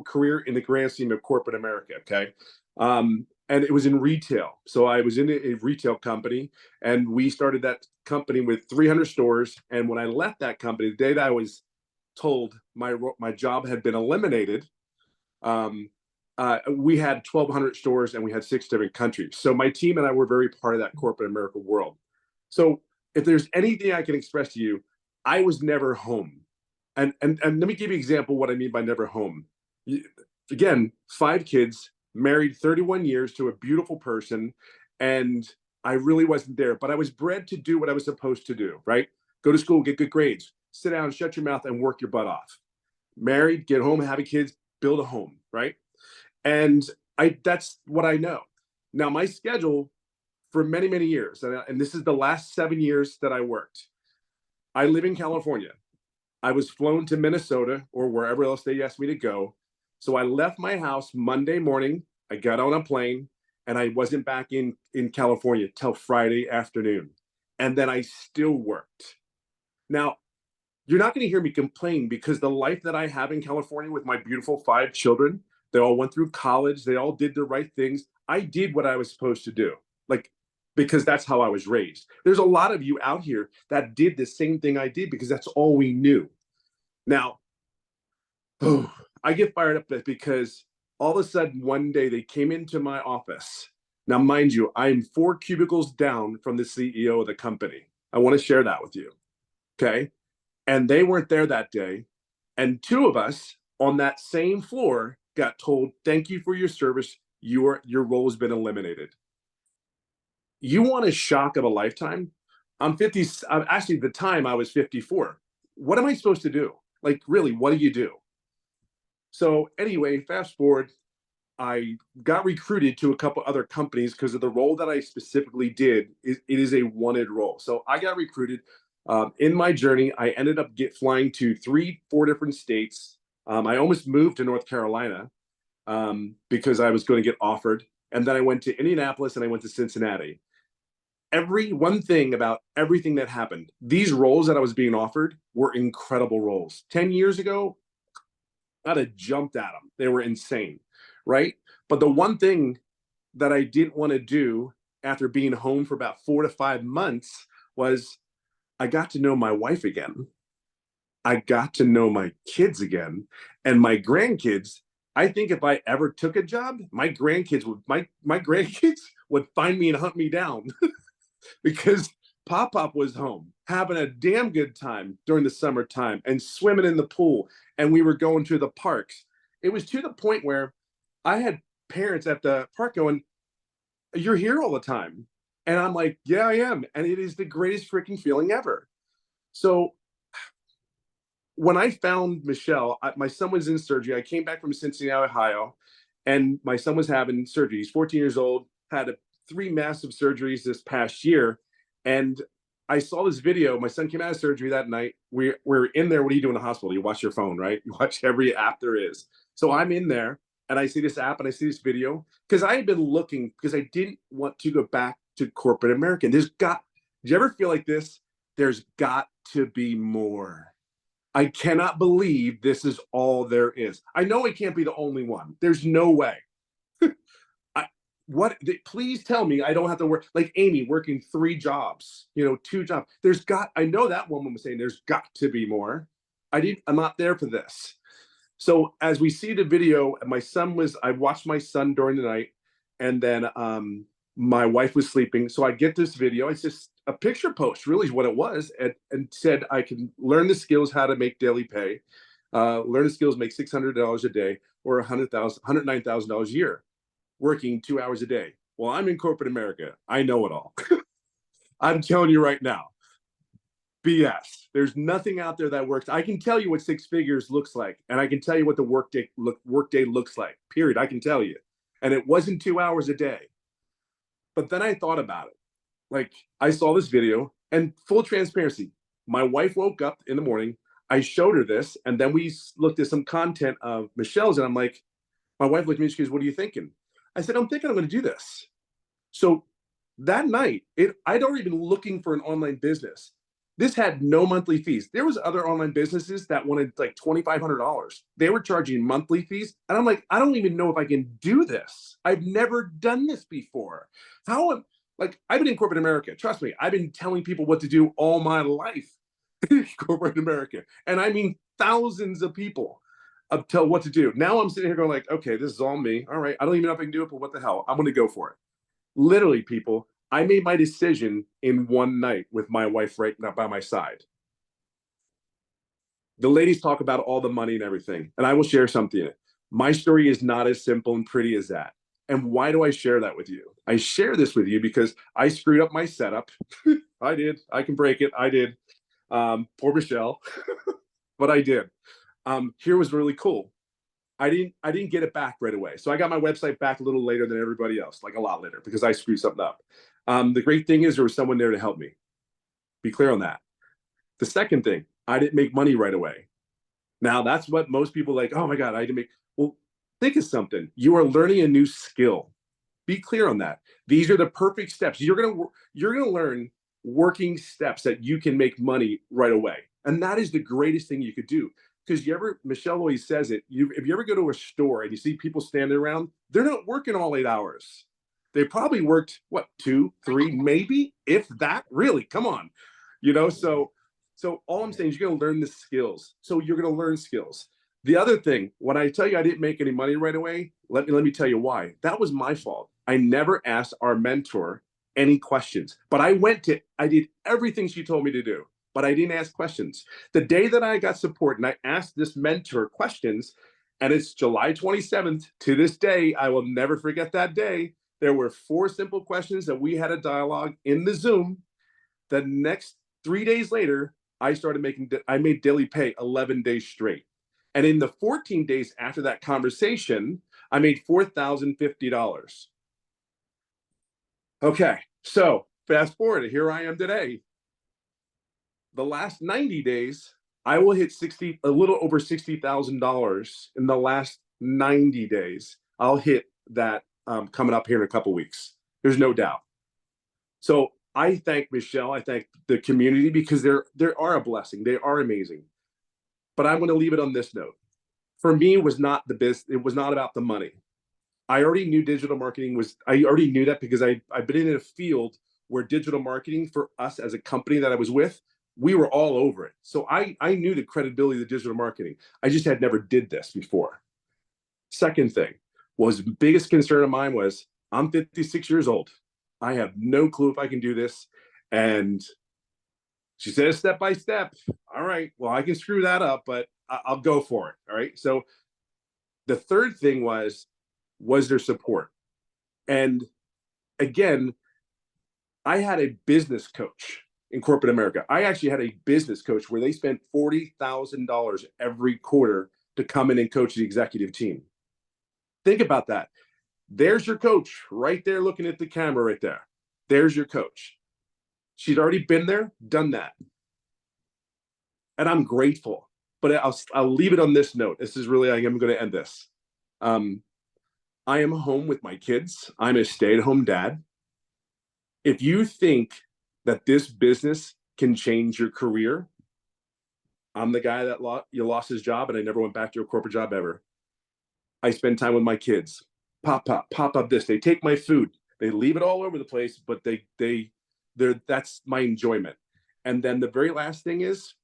career in the grand scheme of corporate America. Okay. And it was in retail. So I was in a retail company, and we started that company with 300 stores. And when I left that company, the day that I was told my job had been eliminated, we had 1,200 stores and we had 6 different countries. So my team and I were very part of that corporate America world. So if there's anything I can express to you, I was never home. And let me give you an example of what I mean by never home. Again, 5 kids, married 31 years to a beautiful person, and I really wasn't there. But I was bred to do what I was supposed to do, right? Go to school, get good grades, sit down, shut your mouth, and work your butt off. Married, get home, have kids, build a home, right? And that's what I know. Now, my schedule for many, many years, and this is the last 7 years that I worked. I live in California. I was flown to Minnesota or wherever else they asked me to go. So I left my house Monday morning. I got on a plane, and I wasn't back in California till Friday afternoon. And then I still worked. Now, you're not going to hear me complain because the life that I have in California with my beautiful 5 children, they all went through college. They all did the right things. I did what I was supposed to do, because that's how I was raised. There's a lot of you out here that did the same thing I did because that's all we knew. Now, I get fired up because all of a sudden one day they came into my office. Now, mind you, I'm 4 cubicles down from the CEO of the company. I want to share that with you. Okay. And they weren't there that day. And 2 of us on that same floor got told, thank you for your service. Your role has been eliminated. You want a shock of a lifetime? I'm 50. Actually, at the time I was 54. What am I supposed to do? Really, what do you do? So anyway, fast forward, I got recruited to a couple other companies because of the role that I specifically did. It is a wanted role. So I got recruited. In my journey, I ended up flying to 4 different states. I almost moved to North Carolina because I was going to get offered. And then I went to Indianapolis and I went to Cincinnati. One thing about everything that happened, these roles that I was being offered were incredible roles. 10 years ago, I'd have jumped at them. They were insane, right? But the one thing that I didn't want to do after being home for about 4 to 5 months was I got to know my wife again. I got to know my kids again, and my grandkids. I think if I ever took a job, my grandkids would find me and hunt me down because Pop Pop was home having a damn good time during the summertime and swimming in the pool, and we were going to the parks. It was to the point where I had parents at the park going, "You're here all the time," and I'm like, "Yeah, I am," and it is the greatest freaking feeling ever. So when I found Michelle, my son was in surgery. I came back from Cincinnati, Ohio, and my son was having surgery. He's 14 years old, had 3 massive surgeries this past year. And I saw this video. My son came out of surgery that night. We're in there. What do you do in the hospital? You watch your phone, right? You watch every app there is. So I'm in there and I see this app and I see this video because I had been looking because I didn't want to go back to corporate America. Did you ever feel like this? There's got to be more. I cannot believe this is all there is. I know it can't be the only one. There's no way. Please tell me I don't have to work like Amy working 3 jobs, 2 jobs. I know that woman was saying there's got to be more. I'm not there for this. So as we see the video, I watched my son during the night, and then my wife was sleeping. So I get this video. It's just a picture post, really is what it was, and said I can learn the skills how to make daily pay, learn the skills, make $600 a day or $109,000 a year, working 2 hours a day. Well, I'm in corporate America. I know it all. I'm telling you right now, BS. There's nothing out there that works. I can tell you what 6 figures looks like, and I can tell you what the workday looks like. Period. I can tell you. And it wasn't 2 hours a day. But then I thought about it. Like, I saw this video, and full transparency, my wife woke up in the morning. I showed her this, and then we looked at some content of Michelle's, and I'm like, my wife looked at me and she goes, "What are you thinking?" I said, "I'm thinking I'm going to do this." So that night, I'd already been looking for an online business. This had no monthly fees. There was other online businesses that wanted like $2,500. They were charging monthly fees. And I'm like, I don't even know if I can do this. I've never done this before. I've been in corporate America. Trust me, I've been telling people what to do all my life. Corporate America. And I mean, thousands of people tell what to do. Now I'm sitting here going like, okay, this is all me. All right. I don't even know if I can do it, but what the hell? I'm going to go for it. Literally, people, I made my decision in one night with my wife right now by my side. The ladies talk about all the money and everything, and I will share something. My story is not as simple and pretty as that. And why do I share that with you? I share this with you because I screwed up my setup. I did. I can break it. I did. Poor Michelle, but I did. Here was really cool. I didn't get it back right away. So I got my website back a little later than everybody else, like a lot later, because I screwed something up. The great thing is there was someone there to help me. Be clear on that. The second thing, I didn't make money right away. Now that's what most people like, oh my God, I didn't make. Well, think of something. You are learning a new skill. Be clear on that. These are the perfect steps. You're gonna learn working steps that you can make money right away. And that is the greatest thing you could do. Because Michelle always says it, if you ever go to a store and you see people standing around, they're not working all 8 hours. They probably worked, 2, 3, maybe, if that, really, come on. So all I'm saying is you're going to learn the skills. So you're going to learn skills. The other thing, when I tell you I didn't make any money right away, let me tell you why. That was my fault. I never asked our mentor any questions, but I did everything she told me to do, but I didn't ask questions. The day that I got support and I asked this mentor questions, and it's July 27th, to this day, I will never forget that day. There were 4 simple questions that we had a dialogue in the Zoom. The next 3 days later, I made daily pay 11 days straight. And in the 14 days after that conversation, I made $4,050. Okay, so fast forward, here I am today. The last 90 days, I will hit a little over $60,000 in the last 90 days. I'll hit that coming up here in a couple weeks. There's no doubt. So I thank Michelle. I thank the community because they are a blessing. They are amazing. But I'm going to leave it on this note. For me, it was not it was not about the money. I already knew digital marketing I already knew that because I've been in a field where digital marketing for us as a company that I was with we were all over it. So I knew the credibility of the digital marketing. I just had never did this before. Second thing was, biggest concern of mine was, I'm 56 years old. I have no clue if I can do this. And she said step by step. All right, well, I can screw that up, but I'll go for it. All right. So the third thing was there support? And again, I had a business coach in corporate America. I actually had a business coach where they spent $40,000 every quarter to come in and coach the executive team. Think about that. There's your coach right there looking at the camera right there. There's your coach. She'd already been there, done that. And I'm grateful. But I'll leave it on this note. This is really, I am going to end this. I am home with my kids. I'm a stay-at-home dad. If you think that this business can change your career, I'm the guy that lost his job and I never went back to a corporate job ever. I spend time with my kids. Pop up this. They take my food. They leave it all over the place, but that's my enjoyment. And then the very last thing is,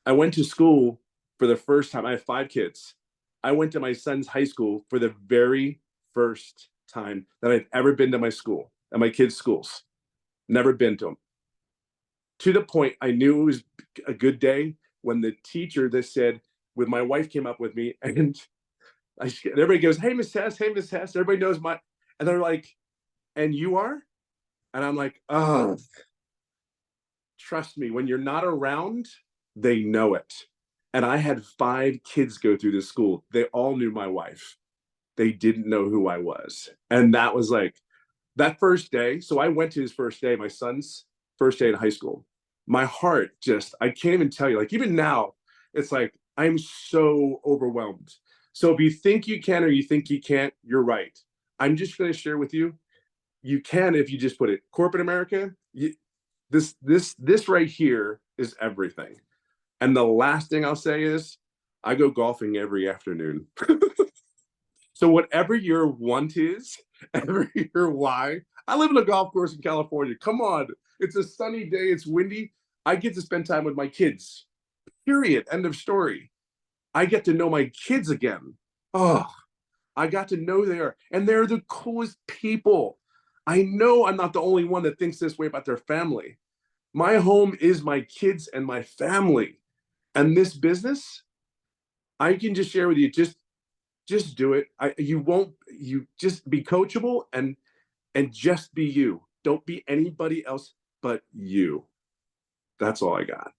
I went to school for the first time. I have 5 kids. I went to my son's high school for the very first time that I've ever been to my school, at my kids' schools. Never been to them. To the point, I knew it was a good day when the teacher that said, when my wife came up with me, and everybody goes, hey, Miss Hess, hey, Miss Hess. Everybody knows and they're like, and you are? And I'm like, oh, trust me, when you're not around, they know it. And I had 5 kids go through this school. They all knew my wife. They didn't know who I was. And that was like, that first day. So I went to his first day, my son's first day in high school. My heart I can't even tell you, like, even now, it's like, I'm so overwhelmed. So if you think you can or you think you can't, you're right. I'm just going to share with you, you can if you just put it. Corporate America, this right here is everything. And the last thing I'll say is, I go golfing every afternoon. So whatever your want is, whatever your why, I live in a golf course in California. Come on. It's a sunny day. It's windy. I get to spend time with my kids. Period. End of story. I get to know my kids again. Oh, I got to know and they're the coolest people. I know I'm not the only one that thinks this way about their family. My home is my kids and my family. And this business, I can just share with you, just do it. You just be coachable and just be you. Don't be anybody else but you. That's all I got.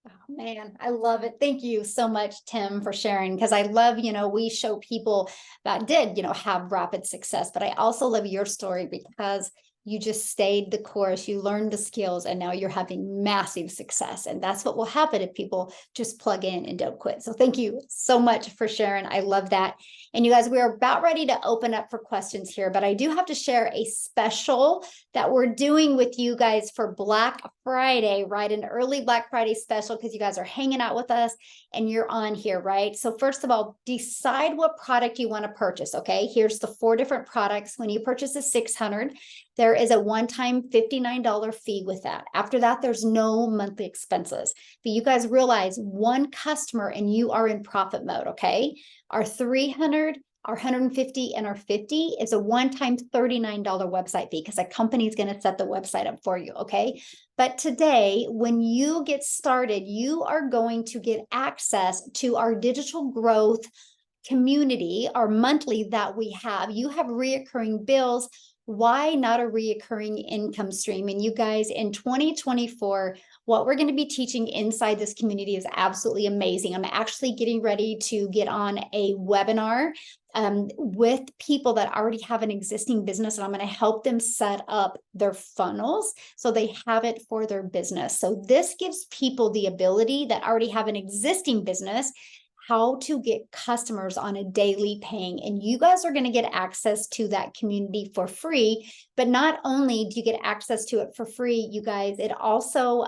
Oh, man, I love it. Thank you so much, Tim, for sharing. Because I love, we show people that did, have rapid success, but I also love your story because you just stayed the course, you learned the skills, and now you're having massive success. And that's what will happen if people just plug in and don't quit. So thank you so much for sharing. I love that. And you guys, we're about ready to open up for questions here, but I do have to share a special that we're doing with you guys for Black Friday, right? An early Black Friday special because you guys are hanging out with us and you're on here, right? So first of all, decide what product you want to purchase, okay? Here's the 4 different products. When you purchase a 600, there is a one-time $59 fee with that. After that, there's no monthly expenses. But you guys realize one customer and you are in profit mode, okay? Our 300, our 150, and our 50 is a one-time $39 website fee because a company is going to set the website up for you, okay? But today, when you get started, you are going to get access to our digital growth community, our monthly that we have. You have reoccurring bills. Why not a reoccurring income stream? And you guys, in 2024, what we're going to be teaching inside this community is absolutely amazing. I'm actually getting ready to get on a webinar with people that already have an existing business, and I'm going to help them set up their funnels so they have it for their business. So this gives people the ability that already have an existing business how to get customers on a daily paying. And you guys are going to get access to that community for free. But not only do you get access to it for free, you guys, it also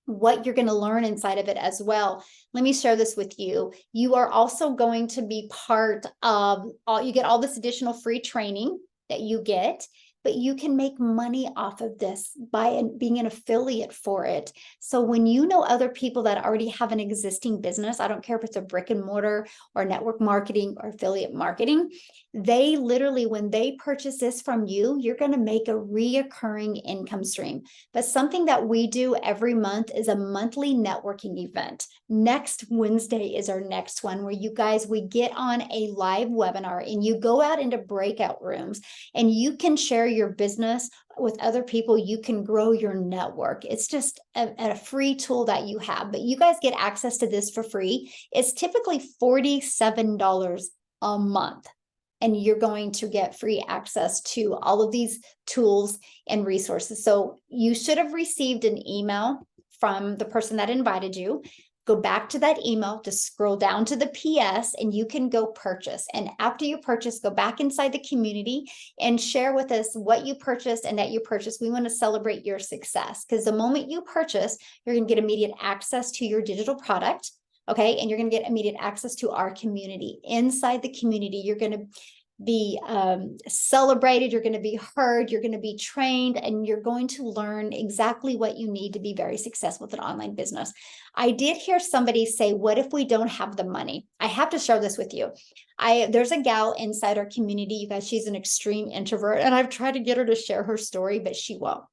what you're going to learn inside of it as well. Let me share this with you. You are also going to be part of you get all this additional free training that you get. but you can make money off of this by being an affiliate for it. So when you know other people that already have an existing business, I don't care if it's a brick and mortar or network marketing or affiliate marketing, they literally, when they purchase this from you, you're going to make a reoccurring income stream. But something that we do every month is a monthly networking event. Next Wednesday is our next one, where you guys, we get on a live webinar and you go out into breakout rooms and you can share your business with other people. You can grow your network. It's just a free tool that you have, but you guys get access to this for free. It's typically $47 a month. And you're going to get free access to all of these tools and resources. So you should have received an email from the person that invited you. Go back to that email, just scroll down to the PS, and you can go purchase. And after you purchase, go back inside the community and share with us what you purchased and that you purchased. We want to celebrate your success, because the moment you purchase, you're going to get immediate access to your digital product. Okay. And you're going to get immediate access to our community. Inside the community, you're going to be celebrated, you're going to be heard, you're going to be trained, and you're going to learn exactly what you need to be very successful with an online business. I did hear somebody say, what if we don't have the money? I have to share this with you. There's a gal inside our community, you guys, she's an extreme introvert, and I've tried to get her to share her story, but she won't.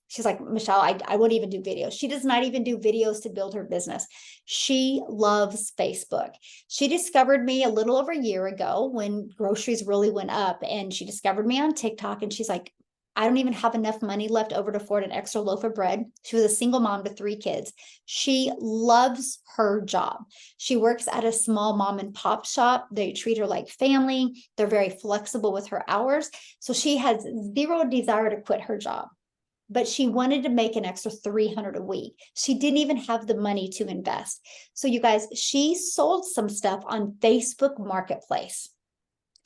She's like, Michelle, I won't even do videos. She does not even do videos to build her business. She loves Facebook. She discovered me a little over a year ago when groceries really went up, and she discovered me on TikTok, and she's like, I don't even have enough money left over to afford an extra loaf of bread. She was a single mom to 3 kids. She loves her job. She works at a small mom and pop shop. They treat her like family. They're very flexible with her hours. So she has zero desire to quit her job, but she wanted to make an extra $300 a week. She didn't even have the money to invest. So you guys, she sold some stuff on Facebook Marketplace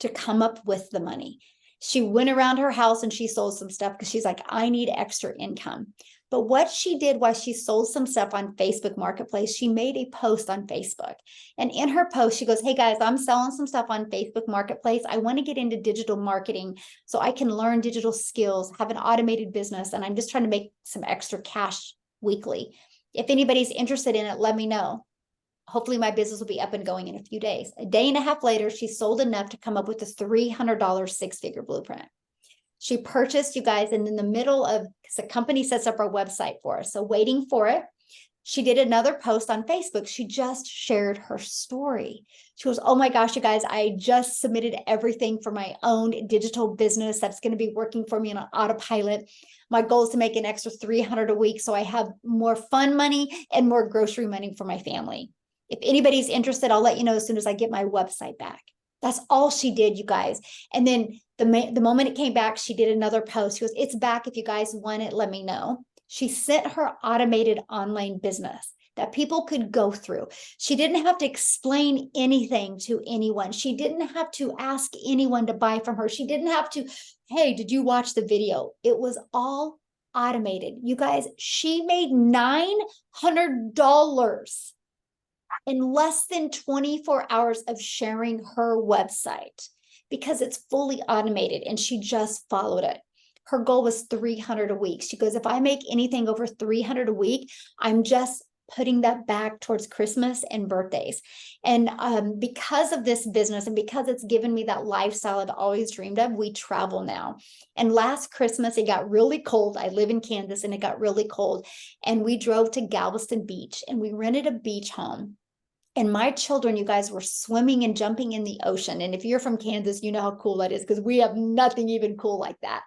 to come up with the money. She went around her house and she sold some stuff because she's like, I need extra income. But what she did while she sold some stuff on Facebook Marketplace, she made a post on Facebook. And in her post, she goes, hey guys, I'm selling some stuff on Facebook Marketplace. I want to get into digital marketing so I can learn digital skills, have an automated business, and I'm just trying to make some extra cash weekly. If anybody's interested in it, let me know. Hopefully my business will be up and going in a few days. A day and a half later, she sold enough to come up with a $300 6-figure blueprint. She purchased, you guys, and in the middle of, because the company sets up our website for us, so waiting for it, she did another post on Facebook. She just shared her story. She goes, oh my gosh, you guys, I just submitted everything for my own digital business that's going to be working for me on autopilot. My goal is to make an extra $300 a week so I have more fun money and more grocery money for my family. If anybody's interested, I'll let you know as soon as I get my website back. That's all she did, you guys. And then the moment it came back, she did another post. She goes, it's back. If you guys want it, let me know. She sent her automated online business that people could go through. She didn't have to explain anything to anyone. She didn't have to ask anyone to buy from her. She didn't have to, hey, did you watch the video? It was all automated. You guys, she made $900 in less than 24 hours of sharing her website because it's fully automated, and she just followed it. Her goal was $300 a week. She goes, if I make anything over $300 a week, I'm just putting that back towards Christmas and birthdays. And because of this business and because it's given me that lifestyle I've always dreamed of, we travel now. And last Christmas, it got really cold. I live in Kansas, and it got really cold. And we drove to Galveston Beach, and we rented a beach home. And my children, you guys, were swimming and jumping in the ocean. And if you're from Kansas, you know how cool that is, because we have nothing even cool like that.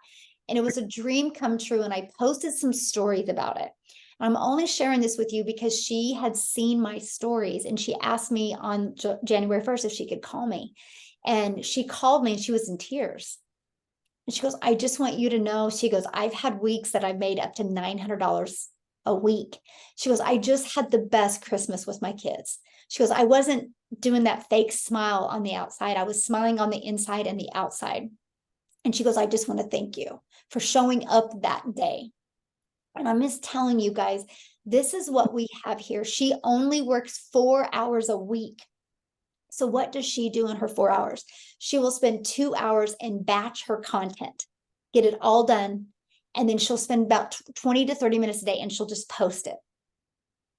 And it was a dream come true. And I posted some stories about it. I'm only sharing this with you because she had seen my stories, and she asked me on January 1st if she could call me. And she called me, and she was in tears. And she goes, I just want you to know, she goes, I've had weeks that I've made up to $900 a week. She goes, I just had the best Christmas with my kids. She goes, I wasn't doing that fake smile on the outside. I was smiling on the inside and the outside. And she goes, I just want to thank you for showing up that day. And I'm just telling you guys, this is what we have here. She only works 4 hours a week. So what does she do in her 4 hours? She will spend 2 hours and batch her content get it all done, and then she'll spend about 20 to 30 minutes a day and she'll just post it.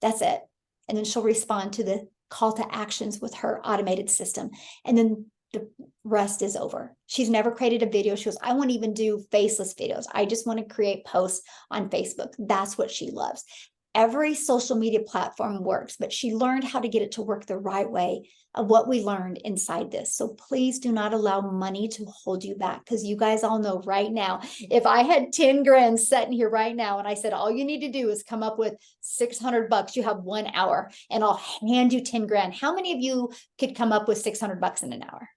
That's it. And then she'll respond to the call to actions with her automated system. And then the rest is over. She's never created a video. She goes, I won't even do faceless videos. I just want to create posts on Facebook. That's what she loves. Every social media platform works, but she learned how to get it to work the right way of what we learned inside this. So please do not allow money to hold you back, because you guys all know right now, if I had 10 grand sitting here right now and I said, all you need to do is come up with $600, you have 1 hour and I'll hand you 10 grand. How many of you could come up with $600 in an hour?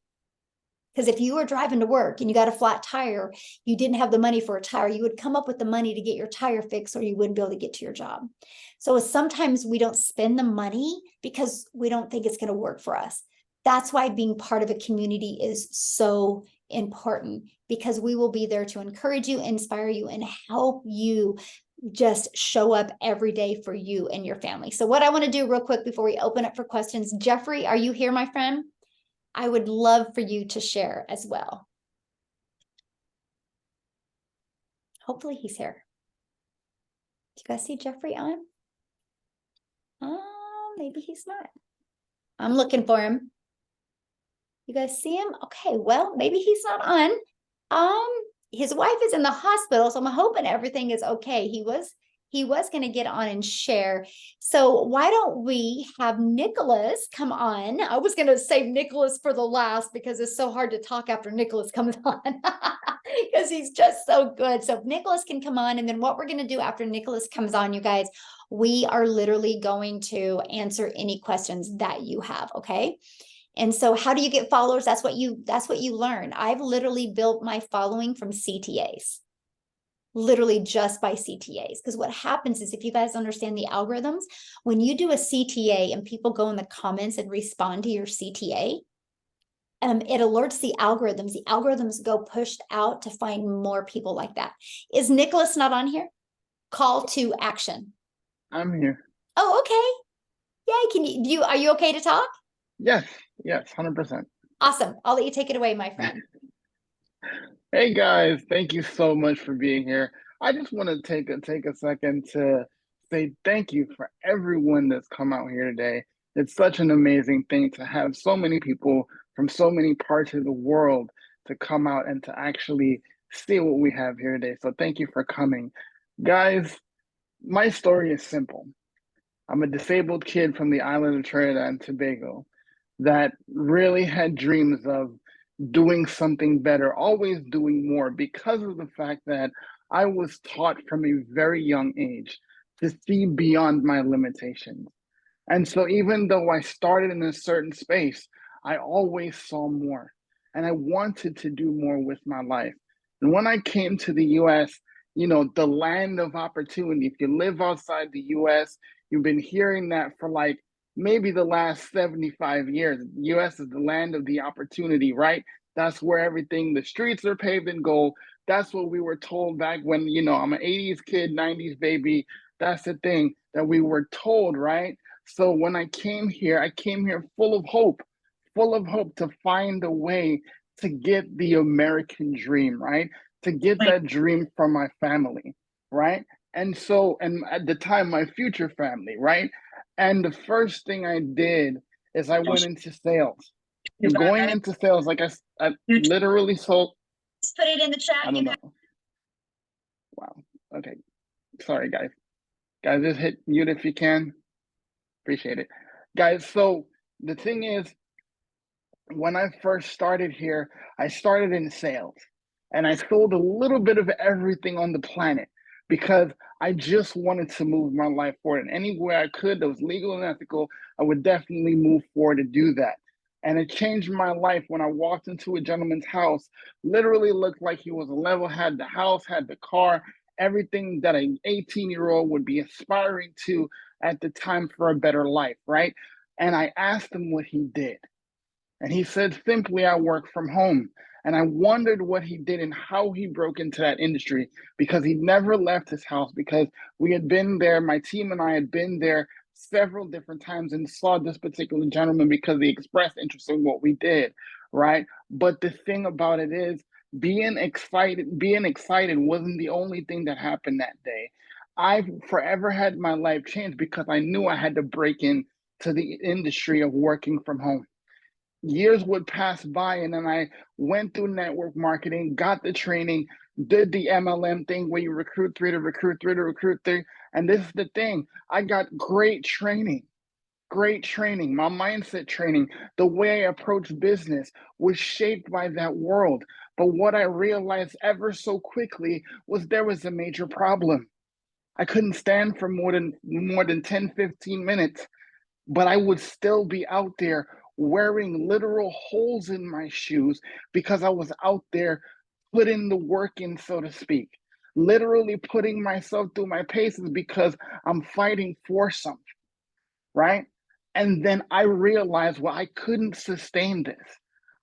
Because if you were driving to work and you got a flat tire, you didn't have the money for a tire, you would come up with the money to get your tire fixed, or you wouldn't be able to get to your job. So sometimes we don't spend the money because we don't think it's going to work for us. That's why being part of a community is so important, because we will be there to encourage you, inspire you, and help you just show up every day for you and your family. So what I want to do real quick before we open up for questions, Jeffrey, are you here, my friend? I would love for you to share as well. Hopefully he's here. Do you guys see Jeffrey on? Oh, maybe he's not. I'm looking for him. You guys see him? Okay, well, maybe he's not on. His wife is in the hospital, so I'm hoping everything is okay. He was going to get on and share. So why don't we have Nicholas come on? I was going to save Nicholas for the last because it's so hard to talk after Nicholas comes on because he's just so good. So if Nicholas can come on, and then what we're going to do after Nicholas comes on, you guys, we are literally going to answer any questions that you have. Okay. And so how do you get followers? That's what you learn. I've literally built my following from CTAs. Literally just by CTAs. Because what happens is, if you guys understand the algorithms, when you do a CTA and people go in the comments and respond to your CTA, it alerts the algorithms. The algorithms go pushed out to find more people like that. Is Nicholas not on here? Call to action. I'm here. Oh, okay. Yay. Are you okay to talk? Yes, 100%. Awesome. I'll let you take it away, my friend. Hey guys, thank you so much for being here. I just want to take a second to say thank you for everyone that's come out here today. It's such an amazing thing to have so many people from so many parts of the world to come out and to actually see what we have here today. So thank you for coming. Guys, my story is simple. I'm a disabled kid from the island of Trinidad and Tobago that really had dreams of doing something better, always doing more, because of the fact that I was taught from a very young age to see beyond my limitations. And so even though I started in a certain space, I always saw more, and I wanted to do more with my life. And when I came to the US, the land of opportunity, if you live outside the US, you've been hearing that for like maybe the last 75 years. The US is the land of the opportunity, right? That's where everything, the streets are paved in gold. That's what we were told back when, I'm an 80s kid, 90s baby. That's the thing that we were told, right? So when I came here full of hope to find a way to get the American dream, right? To get that dream from my family, right? And at the time, my future family, right? And the first thing I did is I went into sales. And going into sales, like I literally sold. Just put it in the chat. I don't know. Wow. Okay. Sorry, guys. Guys, just hit mute if you can. Appreciate it. Guys, so the thing is, when I first started here, I started in sales. And I sold a little bit of everything on the planet because I just wanted to move my life forward. And anywhere I could that was legal and ethical, I would definitely move forward to do that. And it changed my life when I walked into a gentleman's house. Literally looked like he was a level, had the house, had the car, everything that an 18-year-old would be aspiring to at the time for a better life, right? And I asked him what he did. And he said, simply, I work from home. And I wondered what he did and how he broke into that industry, because he never left his house, because we had been there, my team and I had been there several different times and saw this particular gentleman because he expressed interest in what we did, right? But the thing about it is Being excited wasn't the only thing that happened that day. I forever had my life changed because I knew I had to break into the industry of working from home. Years would pass by, and then I went through network marketing, got the training, did the MLM thing where you recruit three to recruit three to recruit three. And this is the thing, I got great training. Great training, my mindset training, the way I approach business was shaped by that world. But what I realized ever so quickly was there was a major problem. I couldn't stand for more than 10, 15 minutes, but I would still be out there wearing literal holes in my shoes because I was out there putting the work in, so to speak. Literally putting myself through my paces because I'm fighting for something, right? And then I realized, well, I couldn't sustain this.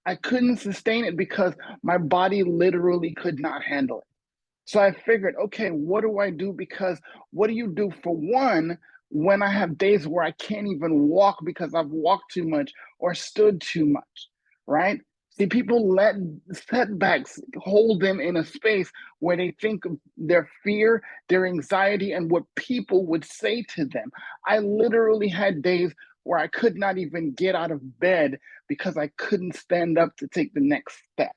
I couldn't sustain it because my body literally could not handle it. So I figured, okay, what do I do? Because what do you do for one when I have days where I can't even walk because I've walked too much or stood too much, right? See, people let setbacks hold them in a space where they think of their fear, their anxiety, and what people would say to them. I literally had days where I could not even get out of bed because I couldn't stand up to take the next step,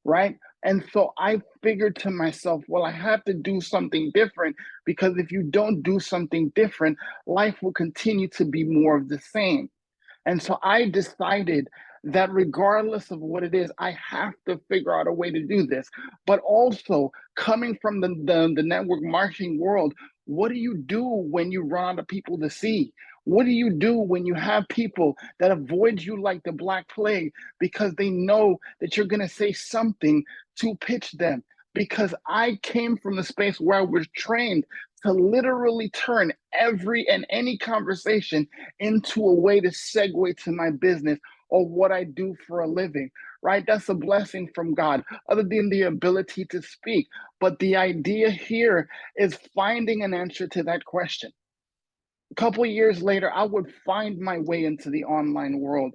right? And so I figured to myself, well, I have to do something different because if you don't do something different, life will continue to be more of the same. And so I decided that regardless of what it is, I have to figure out a way to do this. But also, coming from the network marketing world, what do you do when you run out of people to see? What do you do when you have people that avoid you like the Black Plague because they know that you're going to say something to pitch them? Because I came from the space where I was trained to literally turn every and any conversation into a way to segue to my business or what I do for a living, right? That's a blessing from God, other than the ability to speak. But the idea here is finding an answer to that question. A couple of years later, I would find my way into the online world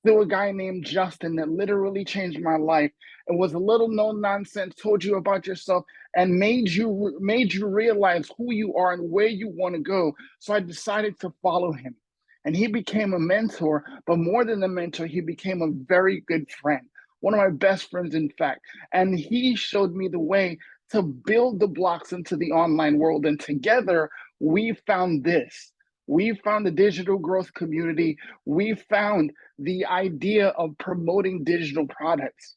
through a guy named Justin that literally changed my life. It was a little no nonsense, told you about yourself, and made you realize who you are and where you want to go. So I decided to follow him. And he became a mentor, but more than a mentor, he became a very good friend. One of my best friends, in fact. And he showed me the way to build the blocks into the online world. And together, we found this. We found the digital growth community. We found the idea of promoting digital products.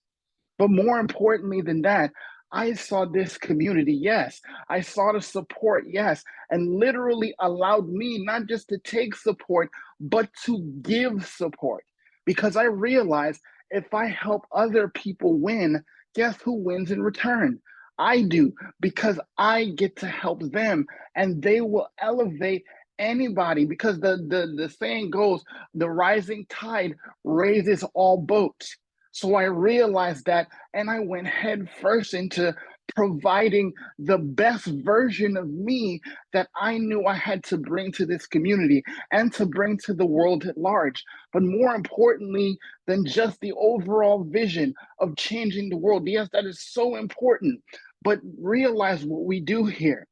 But more importantly than that, I saw this community, yes. I saw the support, yes, and literally allowed me not just to take support, but to give support. Because I realized if I help other people win, guess who wins in return? I do, because I get to help them and they will elevate anybody because the saying goes, the rising tide raises all boats. So I realized that, and I went head first into providing the best version of me that I knew I had to bring to this community and to bring to the world at large. But more importantly than just the overall vision of changing the world, yes, that is so important. But realize what we do here.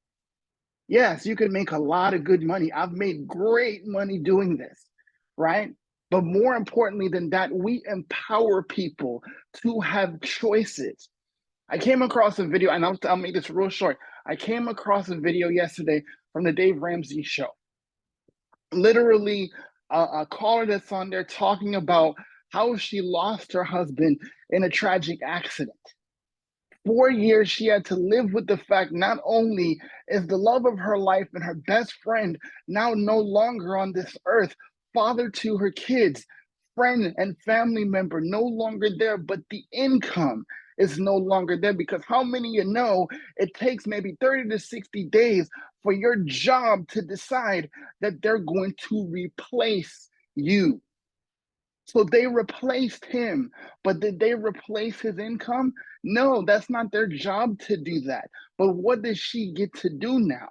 Yes, you can make a lot of good money. I've made great money doing this, right? But more importantly than that, we empower people to have choices. I came across a video, and I'll make this real short. I came across a video yesterday from the Dave Ramsey show. Literally, a caller that's on there talking about how she lost her husband in a tragic accident. 4 years she had to live with the fact not only is the love of her life and her best friend now no longer on this earth, father to her kids, friend and family member no longer there, but the income is no longer there because how many of you know it takes maybe 30 to 60 days for your job to decide that they're going to replace you? So they replaced him, but did they replace his income? No, that's not their job to do that. But what does she get to do now?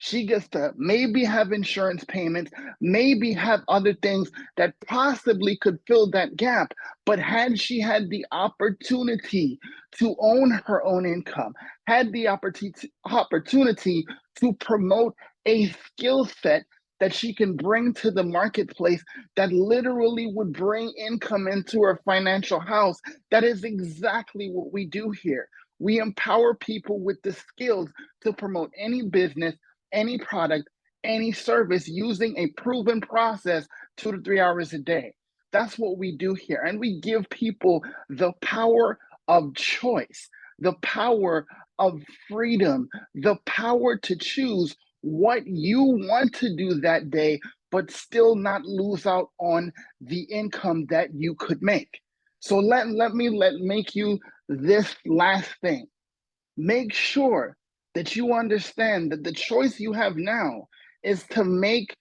She gets to maybe have insurance payments, maybe have other things that possibly could fill that gap. But had she had the opportunity to own her own income, had the opportunity to promote a skill set that she can bring to the marketplace that literally would bring income into her financial house, that is exactly what we do here. We empower people with the skills to promote any business, any product, any service using a proven process 2 to 3 hours a day. That's what we do here. And we give people the power of choice, the power of freedom, the power to choose what you want to do that day, but still not lose out on the income that you could make. So let me make you this last thing. Make sure that you understand that the choice you have now is to make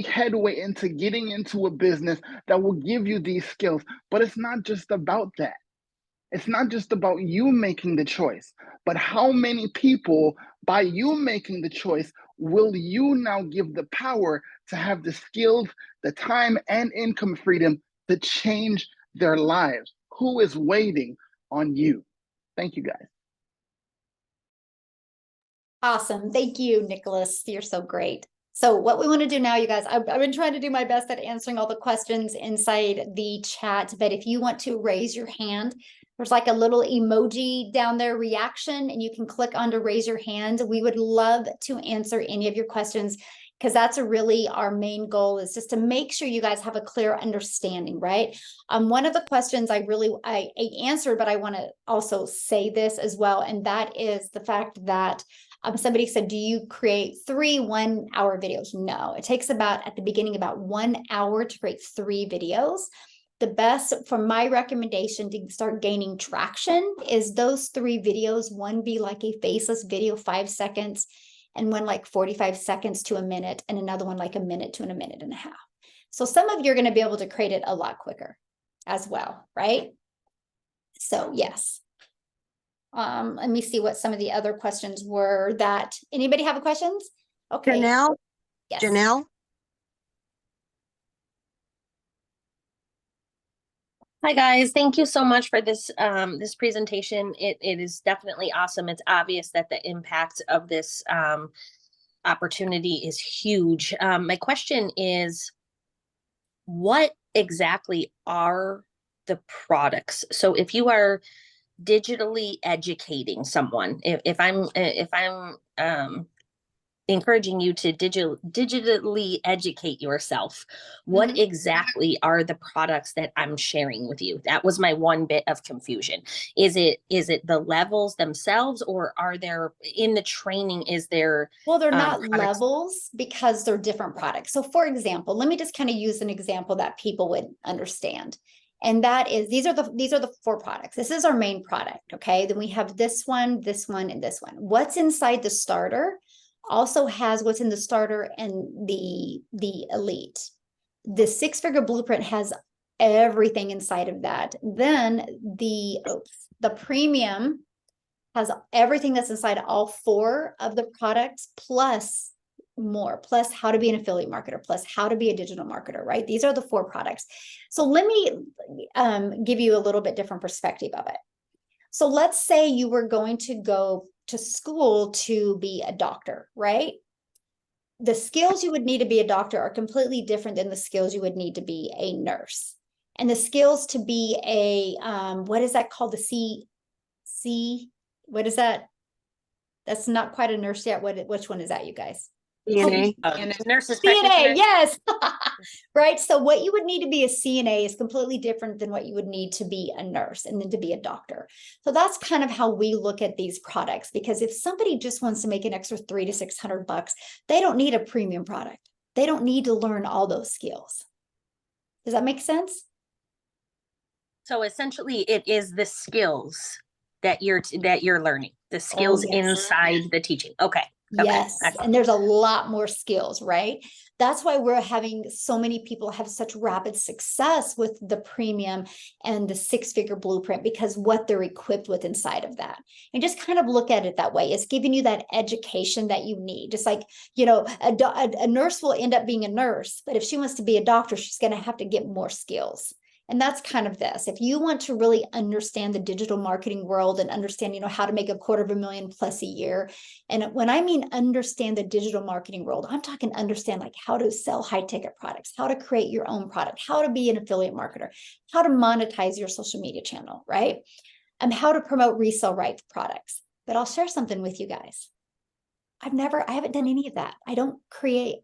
headway into getting into a business that will give you these skills. But it's not just about that. It's not just about you making the choice, but how many people, by you making the choice, will you now give the power to have the skills, the time, and income freedom to change their lives? Who is waiting on you? Thank you, guys. Awesome. Thank you, Nicholas. You're so great. So what we want to do now, you guys, I've been trying to do my best at answering all the questions inside the chat, but if you want to raise your hand, there's like a little emoji down there, reaction, and you can click on to raise your hand. We would love to answer any of your questions, because that's really our main goal, is just to make sure you guys have a clear understanding, right? One of the questions I answered, but I want to also say this as well, and that is the fact that somebody said, do you create 3 1-hour videos? No, it takes at the beginning about 1 hour to create 3 videos. The best, for my recommendation to start gaining traction, is those 3 videos. One be like a faceless video, 5 seconds, and one like 45 seconds to a minute, and another one like a minute to a minute and a half. So some of you are going to be able to create it a lot quicker as well, right? So yes. Let me see what some of the other questions were. That anybody have questions? Okay. Janelle? Yes. Janelle? Hi guys, thank you so much for this this presentation. It is definitely awesome. It's obvious that the impact of this opportunity is huge. My question is, what exactly are the products? So if you are digitally educating someone, if I'm encouraging you to digitally educate yourself, what exactly are the products that I'm sharing with you? That was my one bit of confusion. Is it the levels themselves, or are there in the training, is there Well, they're not products? levels, because they're different products. So for example, let me just kind of use an example that people would understand. And that is, these are the 4 products. This is our main product. Okay. Then we have this one, and this one. What's inside the starter also has what's in the starter and the elite. The 6-figure blueprint has everything inside of that. Then the premium has everything that's inside all 4 of the products, plus more, plus how to be an affiliate marketer, plus how to be a digital marketer, right? These are the 4 products. So let me give you a little bit different perspective of it. So let's say you were going to go to school to be a doctor, right? The skills you would need to be a doctor are completely different than the skills you would need to be a nurse. And the skills to be a, what is that called? What is that? That's not quite a nurse yet. Which one is that, you guys? CNA? Nurses CNA, yes. Right. So what you would need to be a CNA is completely different than what you would need to be a nurse and then to be a doctor. So that's kind of how we look at these products, because if somebody just wants to make an extra $300 to $600, they don't need a premium product. They don't need to learn all those skills. Does that make sense? So essentially it is the skills that you're learning, the skills yes. inside the teaching. Okay. Yes. Okay. And there's a lot more skills, right? That's why we're having so many people have such rapid success with the premium and the 6-figure blueprint, because what they're equipped with inside of that. And just kind of look at it that way. It's giving you that education that you need. Just like, you know, a nurse will end up being a nurse, but if she wants to be a doctor, she's going to have to get more skills. And that's kind of this. If you want to really understand the digital marketing world and understand, you know, how to make $250,000 plus a year. And when I mean understand the digital marketing world, I'm talking understand like how to sell high ticket products, how to create your own product, how to be an affiliate marketer, how to monetize your social media channel, right? And how to promote resale rights products. But I'll share something with you guys. I haven't done any of that. I didn't create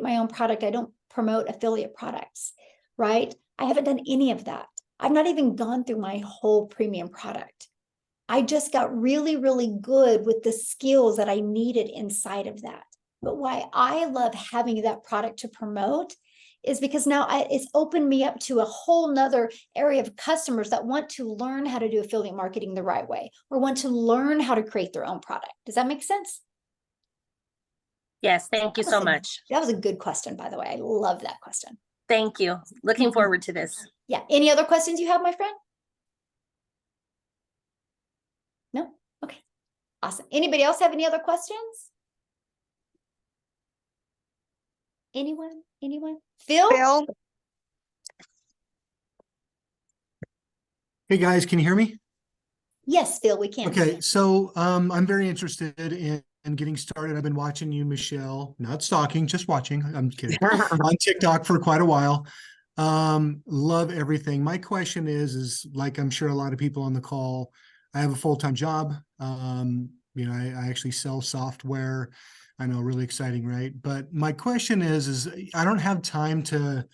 my own product. I don't promote affiliate products, right? I haven't done any of that. I've not even gone through my whole premium product. I just got really, really good with the skills that I needed inside of that. But why I love having that product to promote is because now it's opened me up to a whole nother area of customers that want to learn how to do affiliate marketing the right way, or want to learn how to create their own product. Does that make sense? Yes, thank you so much. That was a good question, by the way. I love that question. Thank you. Looking forward to this. Yeah. Any other questions you have, my friend? No? Okay. Awesome. Anybody else have any other questions? Anyone? Phil? Phil? Hey guys, can you hear me? Yes, Phil, we can. Okay, so I'm very interested in getting started. I've been watching you, Michelle, not stalking, just watching. I'm kidding. On TikTok for quite a while. Love everything. My question is like I'm sure a lot of people on the call, I have a full-time job. You know, I actually sell software. I know, really exciting, right? But my question is I don't have time to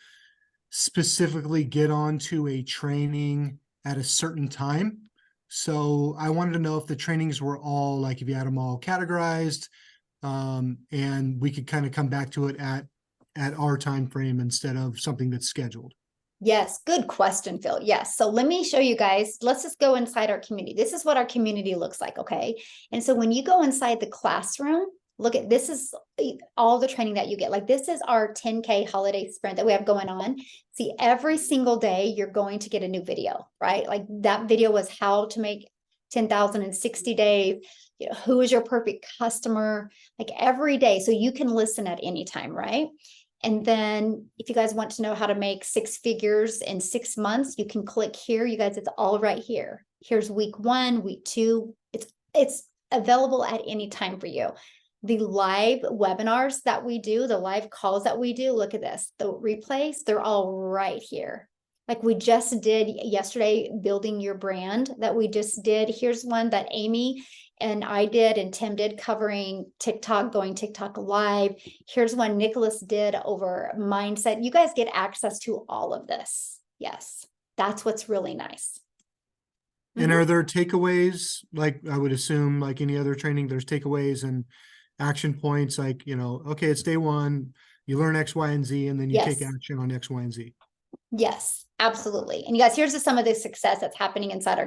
specifically get onto a training at a certain time. So I wanted to know if the trainings were all like, if you had them all categorized, and we could kind of come back to it at our time frame instead of something that's scheduled. Yes, good question, Phil. Yes. So let me show you guys. Let's just go inside our community. This is what our community looks like, okay? And so when you go inside the classroom, look at this is all the training that you get. Like this is our 10K holiday sprint that we have going on. See, every single day you're going to get a new video, right? Like that video was how to make 10,000 in 60 days. You know, who is your perfect customer? Like every day. So you can listen at any time, right? And then if you guys want to know how to make 6 figures in 6 months, you can click here. You guys, it's all right here. Here's week 1, week 2. It's available at any time for you. The live webinars that we do, the live calls that we do, look at this. The replays, they're all right here. Like we just did yesterday, building your brand that we just did. Here's one that Amy and I did and Tim did covering TikTok, going TikTok live. Here's one Nicholas did over mindset. You guys get access to all of this. Yes, that's what's really nice. And are there takeaways? Like I would assume like any other training, there's takeaways and action points, like, you know, okay, it's day 1, you learn X, Y, and Z, and then you take action on X, Y, and Z. Yes, absolutely. And you guys, here's some of the success that's happening inside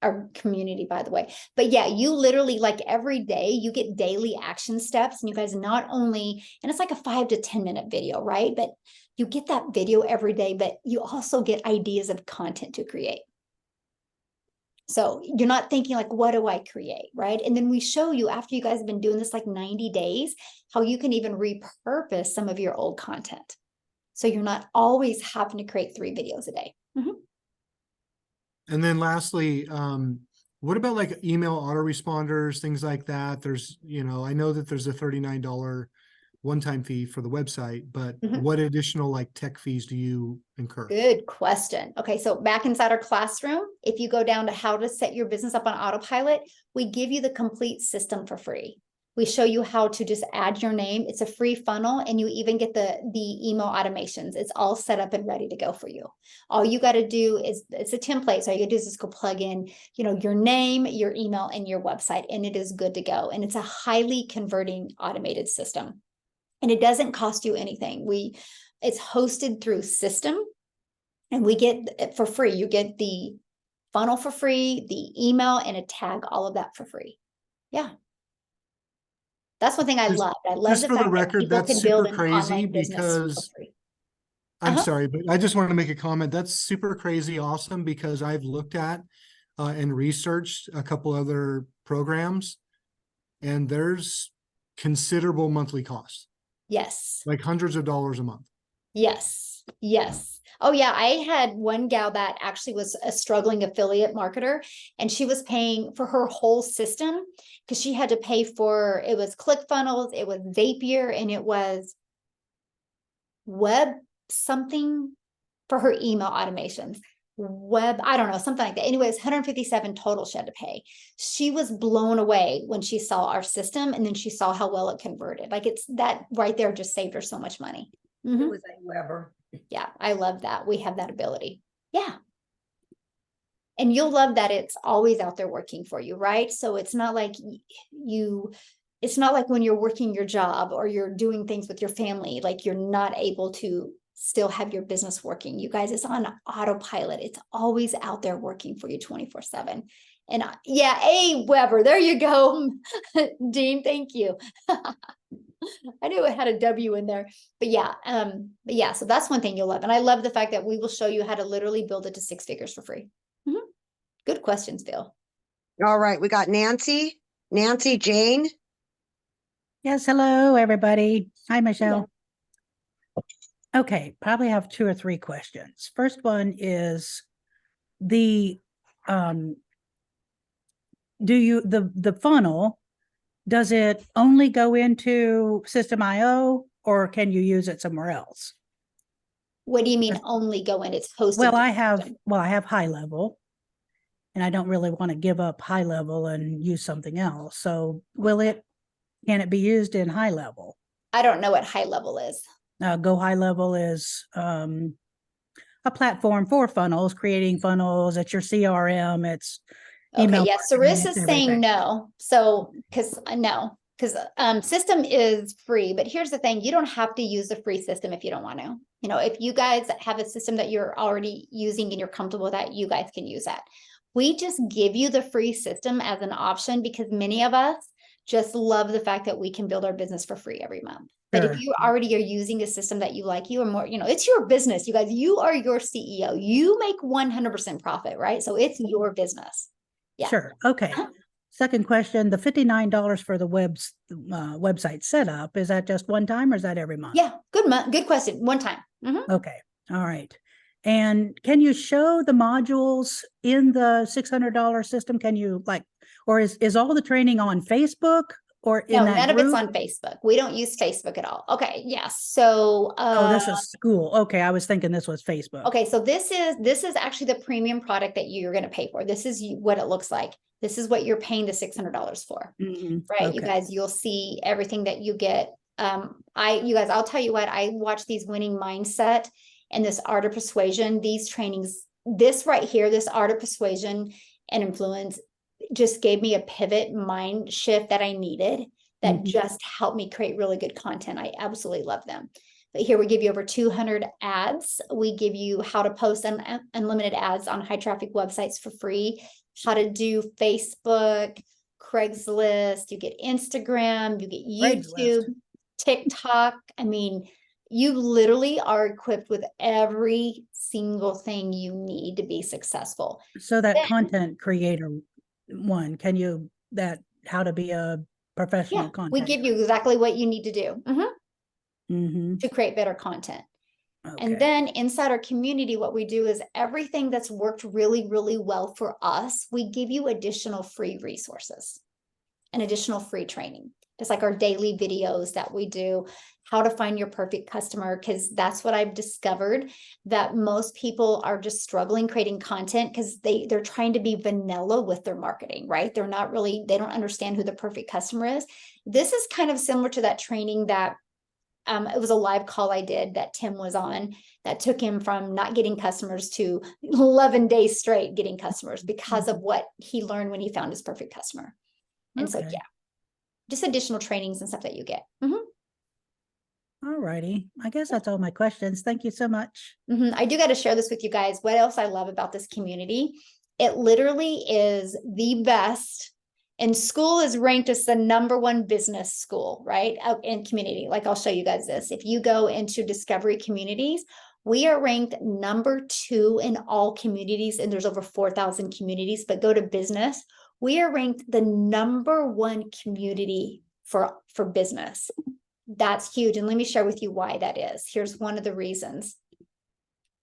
our community, by the way. But yeah, you literally like every day you get daily action steps, and you guys not only, and it's like a 5 to 10 minute video, right? But you get that video every day, but you also get ideas of content to create. So you're not thinking like, what do I create, right? And then we show you after you guys have been doing this like 90 days, how you can even repurpose some of your old content. So you're not always having to create 3 videos a day. And then lastly, what about like email autoresponders, things like that? There's, you know, I know that there's a $39 one-time fee for the website, but what additional like tech fees do you incur? Good question. Okay, so back inside our classroom, if you go down to how to set your business up on autopilot, we give you the complete system for free. We show you how to just add your name. It's a free funnel, and you even get the email automations. It's all set up and ready to go for you. All you got to do is, it's a template. So all you got to do is just go plug in, you know, your name, your email, and your website, and it is good to go. And it's a highly converting automated system. And it doesn't cost you anything. It's hosted through System, and we get it for free. You get the funnel for free, the email, and a tag, all of that for free. Yeah. That's one thing I Just- love. I love Just the for the fact that record, people that's can build super an crazy online business for because free. I'm Uh-huh. sorry, but I just want to make a comment. That's super crazy awesome because I've looked at and researched a couple other programs, and there's considerable monthly costs, Yes. like hundreds of dollars a month. Yes. Yes. Oh yeah. I had one gal that actually was a struggling affiliate marketer, and she was paying for her whole system because she had to pay for, it was ClickFunnels, it was Zapier, and it was web something for her email automations. Web, I don't know, something like that. Anyways, 157 total she had to pay. She was blown away when she saw our system, and then she saw how well it converted. Like, it's that right there just saved her so much money. It Mhm. was a Weber. Yeah, I love that. We have that ability. Yeah. And you'll love that it's always out there working for you, right? So it's not like it's not like when you're working your job or you're doing things with your family, like you're not able to still have your business working. You guys, it's on autopilot. It's always out there working for you 24/7. And yeah, hey, Weber, there you go. Dean, thank you. I knew it had a W in there, but yeah, so that's one thing you'll love. And I love the fact that we will show you how to literally build it to 6 figures for free. Mhm. Good questions, Bill. All right, we got Nancy. Nancy Jane. Yes, hello, everybody. Hi, Michelle. Okay, probably have 2 or 3 questions. First one is the the funnel, does it only go into System.io or can you use it somewhere else? What do you mean only go in? It's hosted. Well, to I have system. high level, and I don't really want to give up high level and use something else. So can it be used in high level? I don't know what high level is. Go High Level is a platform for funnels, creating funnels. It's your CRM. It's email. Okay, yeah, marketing, Sarissa's it's saying everything. no. So, because system is free, but here's the thing, you don't have to use the free system if you don't want to. You know, if you guys have a system that you're already using and you're comfortable with that, you guys can use that. We just give you the free system as an option because many of us just love the fact that we can build our business for free every month. But if Sure. you already are using a system that you like, you are more, it's your business, you guys, you are your CEO, you make 100% profit, right? So it's your business. Yeah. Sure. Okay. Uh-huh. Second question, the $59 for the website setup, is that just one time or is that every month? Yeah, good question. One time. Mhm. Okay. All right. And can you show the modules in the $600 system? Can you or is all the training on Facebook or in No, that none of it's group? on Facebook. We don't use Facebook at all. Okay, yes. So Oh, this is school. Okay, I was thinking this was Facebook. okay, so this is actually the premium product that you're going to pay for. This is what it looks like. This is what you're paying the $600 for. Right? You Okay. guys, you'll see everything that you get. You guys, I'll tell you what, I watch these Winning Mindset and this Art of Persuasion, these trainings, this right here, this Art of Persuasion and Influence just gave me a pivot mind shift that I needed that just helped me create really good content. I absolutely love them. But here we give you over 200 ads. We give you how to post unlimited ads on high traffic websites for free, how to do Facebook, Craigslist, you get Instagram, you get YouTube, TikTok. I mean, you literally are equipped with every single thing you need to be successful. So that content creator one, how to be a professional content? We give you exactly what you need to do Mm-hmm. to create better content. Okay. And then inside our community, what we do is everything that's worked really, really well for us, we give you additional free resources and additional free training. Just like our daily videos that we do, how to find your perfect customer, because that's what I've discovered, that most people are just struggling creating content because they're trying to be vanilla with their marketing, right? They don't understand who the perfect customer is. This is kind of similar to that training that it was a live call I did that Tim was on that took him from not getting customers to 11 days straight getting customers because of what he learned when he found his perfect customer. And so, yeah, just additional trainings and stuff that you get. All righty. I guess that's all my questions. Thank you so much. I do got to share this with you guys. What else I love about this community? It literally is the best And school is ranked as the #1 business school, right? In community. Like I'll show you guys this. If you go into Discovery Communities, we are ranked #2 in all communities, and there's over 4,000 communities, but go to business. We are ranked the #1 community for business. That's huge. And let me share with you why that is. Here's one of the reasons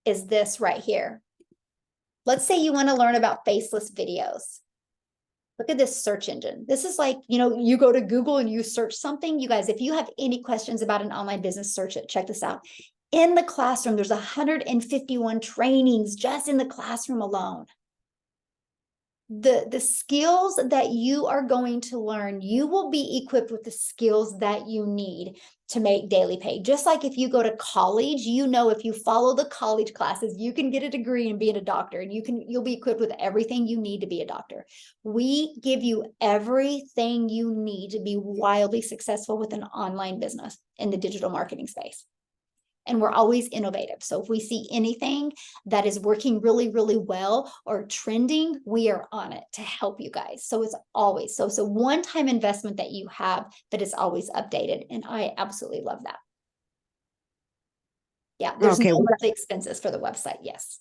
is this right here. Let's say you want to learn about faceless videos. Look at this search engine. This is like, you go to Google and you search something. You guys, if you have any questions about an online business, search it. Check this out. In the classroom, there's 151 trainings just in the classroom alone. The skills that you are going to learn, you will be equipped with the skills that you need to make daily pay. Just like if you go to college, if you follow the college classes, you can get a degree and be a doctor, and you'll be equipped with everything you need to be a doctor. We give you everything you need to be wildly successful with an online business in the digital marketing space. And we're always innovative. So if we see anything that is working really, really well or trending, we are on it to help you guys. So it's always, so it's a one-time investment that you have that is always updated. And I absolutely love that. Yeah, there's no monthly expenses for the website. Yes.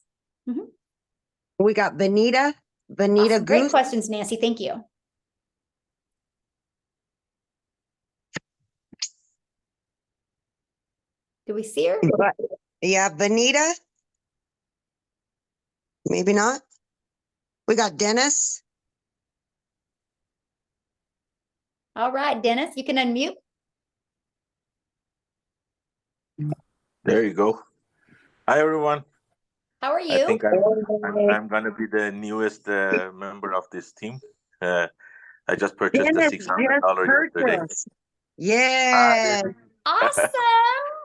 We got Benita Awesome. Great Goose. questions, Nancy. Thank you. Do we see her? Yeah, Benita. Maybe not. We got Dennis. All right, Dennis, you can unmute. There you go. Hi, everyone. How are I you? think I'm going to be the newest member of this team. I just purchased the $600 yesterday. Yeah. Awesome.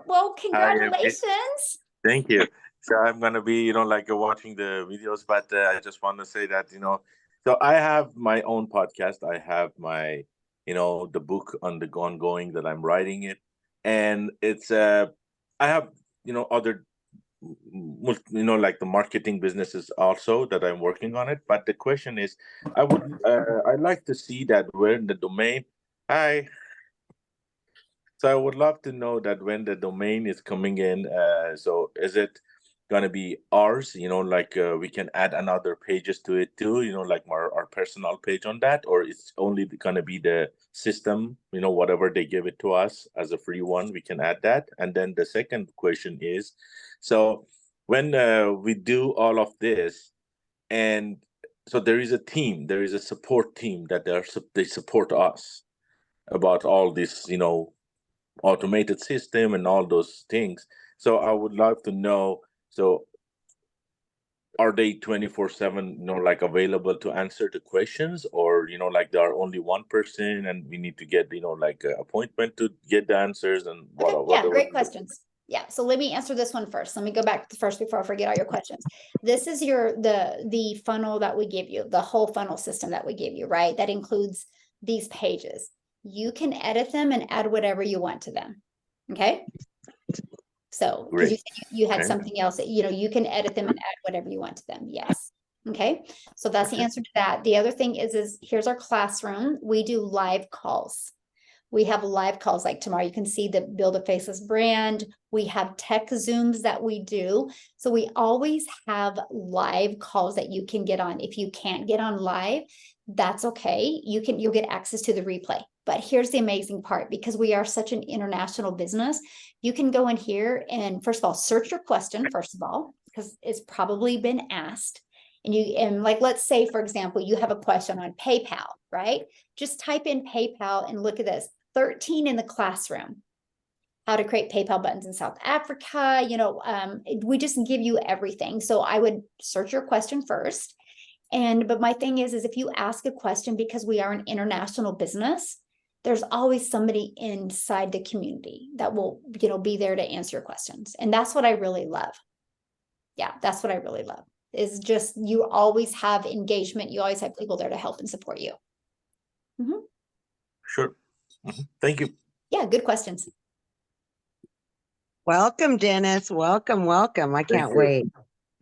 Well, Hi, Emily. congratulations. Thank you. So I'm going to be, like watching the videos, but I just want to say that, so I have my own podcast. I have my, the book on the ongoing that I'm writing it. And it's, I have, other, like the marketing businesses also that I'm working on it. But the question is, I'd like to see that when the domain, so I would love to know that when the domain is coming in, so is it going to be ours, we can add another pages to it too, like our personal page on that, or it's only going to be the system, whatever they give it to us as a free one, we can add that. And then the second question is, so when we do all of this, and so there is a support team that they support us about all this, automated system and all those things. So I would love to know, so are they 24/7, like available to answer the questions, or, like there are only one person and we need to get, like an appointment to get the answers and Yeah, great questions. Yeah, so let me answer this one first. Let me go back to the first before I forget all your questions. This is the funnel that we give you, the whole funnel system that we give you, right? That includes these pages. You can edit them and add whatever you want to them. Okay. So because you had something else that, you can edit them and add whatever you want to them. Yes. Okay. So that's the answer to that. The other thing is here's our classroom. We do live calls. We have live calls like tomorrow. You can see the Build a Faceless Brand. We have tech Zooms that we do. So we always have live calls that you can get on. If you can't get on live, that's okay. You'll get access to the replay. But here's the amazing part, because we are such an international business, you can go in here and first of all, search your question, first of all, because it's probably been asked. And like, let's say, for example, you have a question on PayPal, right? Just type in PayPal and look at this, 13 in the classroom, how to create PayPal buttons in South Africa. We just give you everything. So I would search your question first. But my thing is if you ask a question, because we are an international business, there's always somebody inside the community that will, be there to answer your questions. And that's what I really love. Yeah, that's what I really love, is just you always have engagement. You always have people there to help and support you. Sure. Thank you. Yeah, good questions. Welcome, Dennis. Welcome. I can't wait.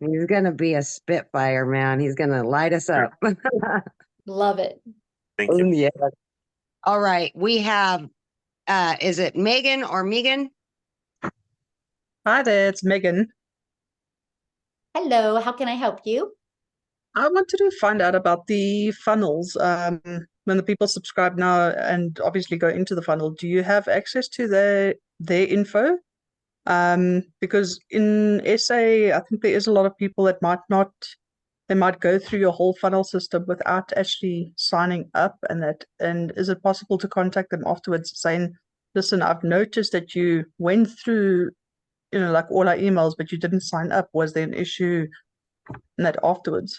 He's going to be a spitfire, man. He's going to light us up. Love it. Thank Oh, you. yeah. All right. We have, is it Megan or Megan? Hi there, it's Megan. Hello, how can I help you? I wanted to find out about the funnels. When the people subscribe now and obviously go into the funnel, do you have access to their info? Because in SA, I think there is a lot of people that they might go through your whole funnel system without actually signing up, and is it possible to contact them afterwards saying, listen, I've noticed that you went through, like all our emails, but you didn't sign up. Was there an issue in that afterwards?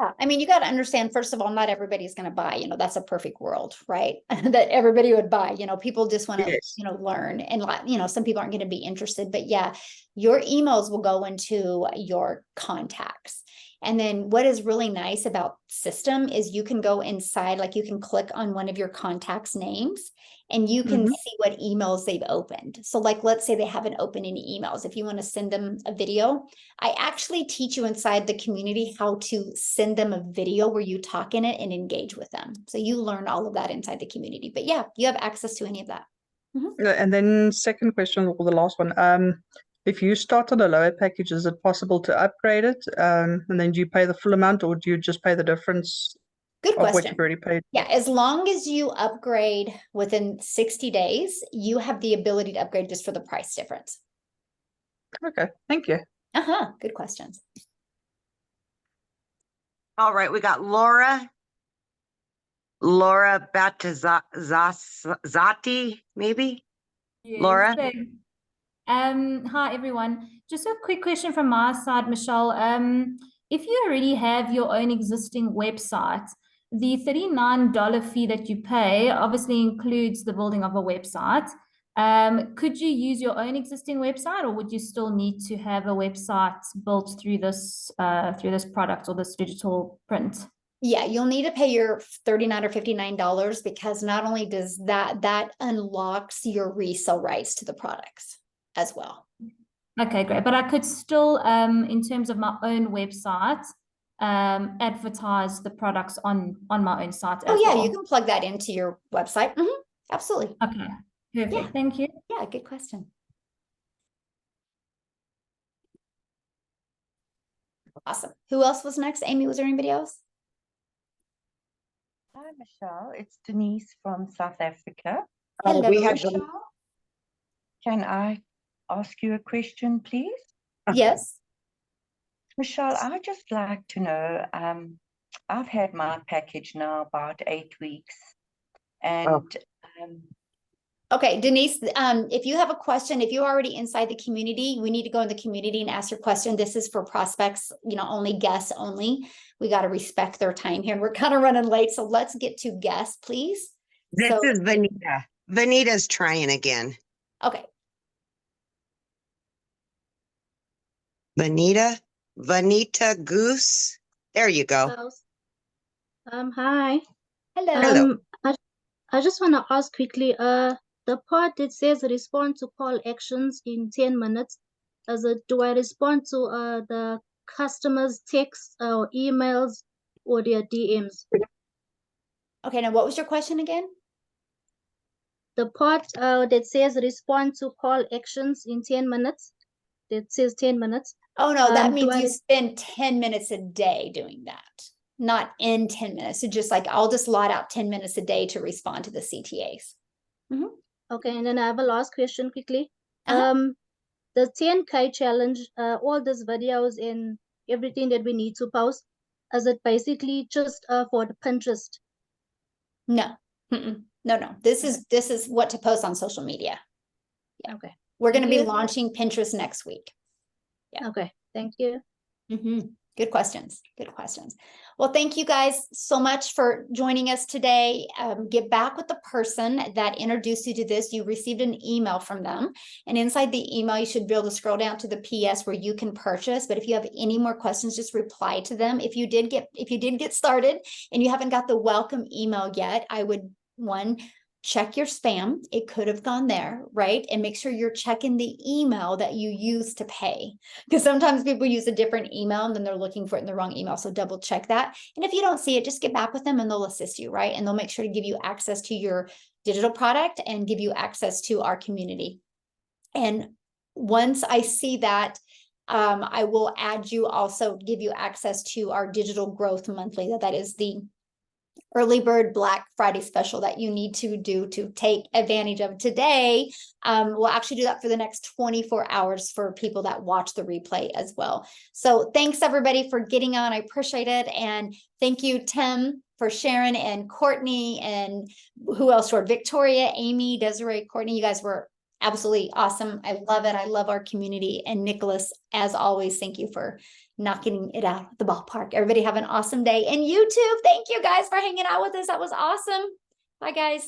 Yeah, I mean, you got to understand, first of all, not everybody's going to buy, that's a perfect world, right? That everybody would buy, people just want to, Yes. learn, and some people aren't going to be interested, but yeah, your emails will go into your contacts. And then what is really nice about system is you can go inside, like you can click on one of your contacts' names and you can see what emails they've opened. So like, let's say they haven't opened any emails. If you want to send them a video, I actually teach you inside the community how to send them a video where you talk in it and engage with them. So you learn all of that inside the community, but yeah, you have access to any of that. And then second question, or the last one, if you start on a lower package, is it possible to upgrade it? And then do you pay the full amount, or do you just pay the difference Good of what question. you've already paid? Yeah, as long as you upgrade within 60 days, you have the ability to upgrade just for the price difference. Okay, thank you. Good questions. All right. We got Laura Battizzati, maybe? Yes, Laura? so, hi everyone. Just a quick question from my side, Michelle. If you already have your own existing website, the $39 fee that you pay obviously includes the building of a website. Could you use your own existing website, or would you still need to have a website built through this product or this digital print? Yeah, you'll need to pay your $39 or $59 because not only does that unlocks your resale rights to the products as well. Okay, great. But I could still, in terms of my own website, advertise the products on my own site as Oh yeah, well. you can plug that into your website. Absolutely. Okay, perfect. Yeah. Thank you. Yeah, good question. Awesome. Who else was next? Amy, was there anybody else? Hi, Michelle. It's Denise from South Africa. Hello, we have Michelle. Can I ask you a question, please? Yes. Michelle, I'd just like to know, I've had my package now about 8 weeks, and Okay, Denise, if you have a question, if you're already inside the community, we need to go in the community and ask your question. This is for prospects, only guests only. We got to respect their time here. And we're kind of running late. So let's get to guests, please. This is Vanita. Vanita's trying again. Okay. Vanita Goose. There you go. Hi. Hello. I just want to ask quickly, the part that says respond to call actions in 10 minutes, do I respond to the customers' texts or emails or their DMs? Okay, now what was your question again? The part that says respond to call actions in 10 minutes, that says 10 minutes. Oh no, that means you spend 10 minutes a day doing that, not in 10 minutes. So just like, I'll just lot out 10 minutes a day to respond to the CTAs. Okay, and then I have a last question quickly. The 10K challenge, all these videos and everything that we need to post, is it basically just for the Pinterest? No. No. This is what to post on social media. Yeah. Okay. We're going to be launching Pinterest next week. Yeah. Okay. Thank you. Good questions. Good questions. Well, thank you guys so much for joining us today. Get back with the person that introduced you to this. You received an email from them, and inside the email, you should be able to scroll down to the PS where you can purchase. But if you have any more questions, just reply to them. If you did get started and you haven't got the welcome email yet, I would check your spam. It could have gone there, right? And make sure you're checking the email that you use to pay, because sometimes people use a different email and then they're looking for it in the wrong email. So double check that. And if you don't see it, just get back with them and they'll assist you, right? And they'll make sure to give you access to your digital product and give you access to our community. And once I see that, I will add you, also give you access to our digital growth monthly. That is the early bird Black Friday special that you need to do to take advantage of today. We'll actually do that for the next 24 hours for people that watch the replay as well. So thanks everybody for getting on. I appreciate it. And thank you, Tim, for sharing, and Courtney, and who else were Victoria, Amy, Desiree, Courtney. You guys were absolutely awesome. I love it. I love our community. And Nicholas, as always, thank you for knocking it out of the ballpark. Everybody have an awesome day. And you too. Thank you guys for hanging out with us. That was awesome. Bye, guys.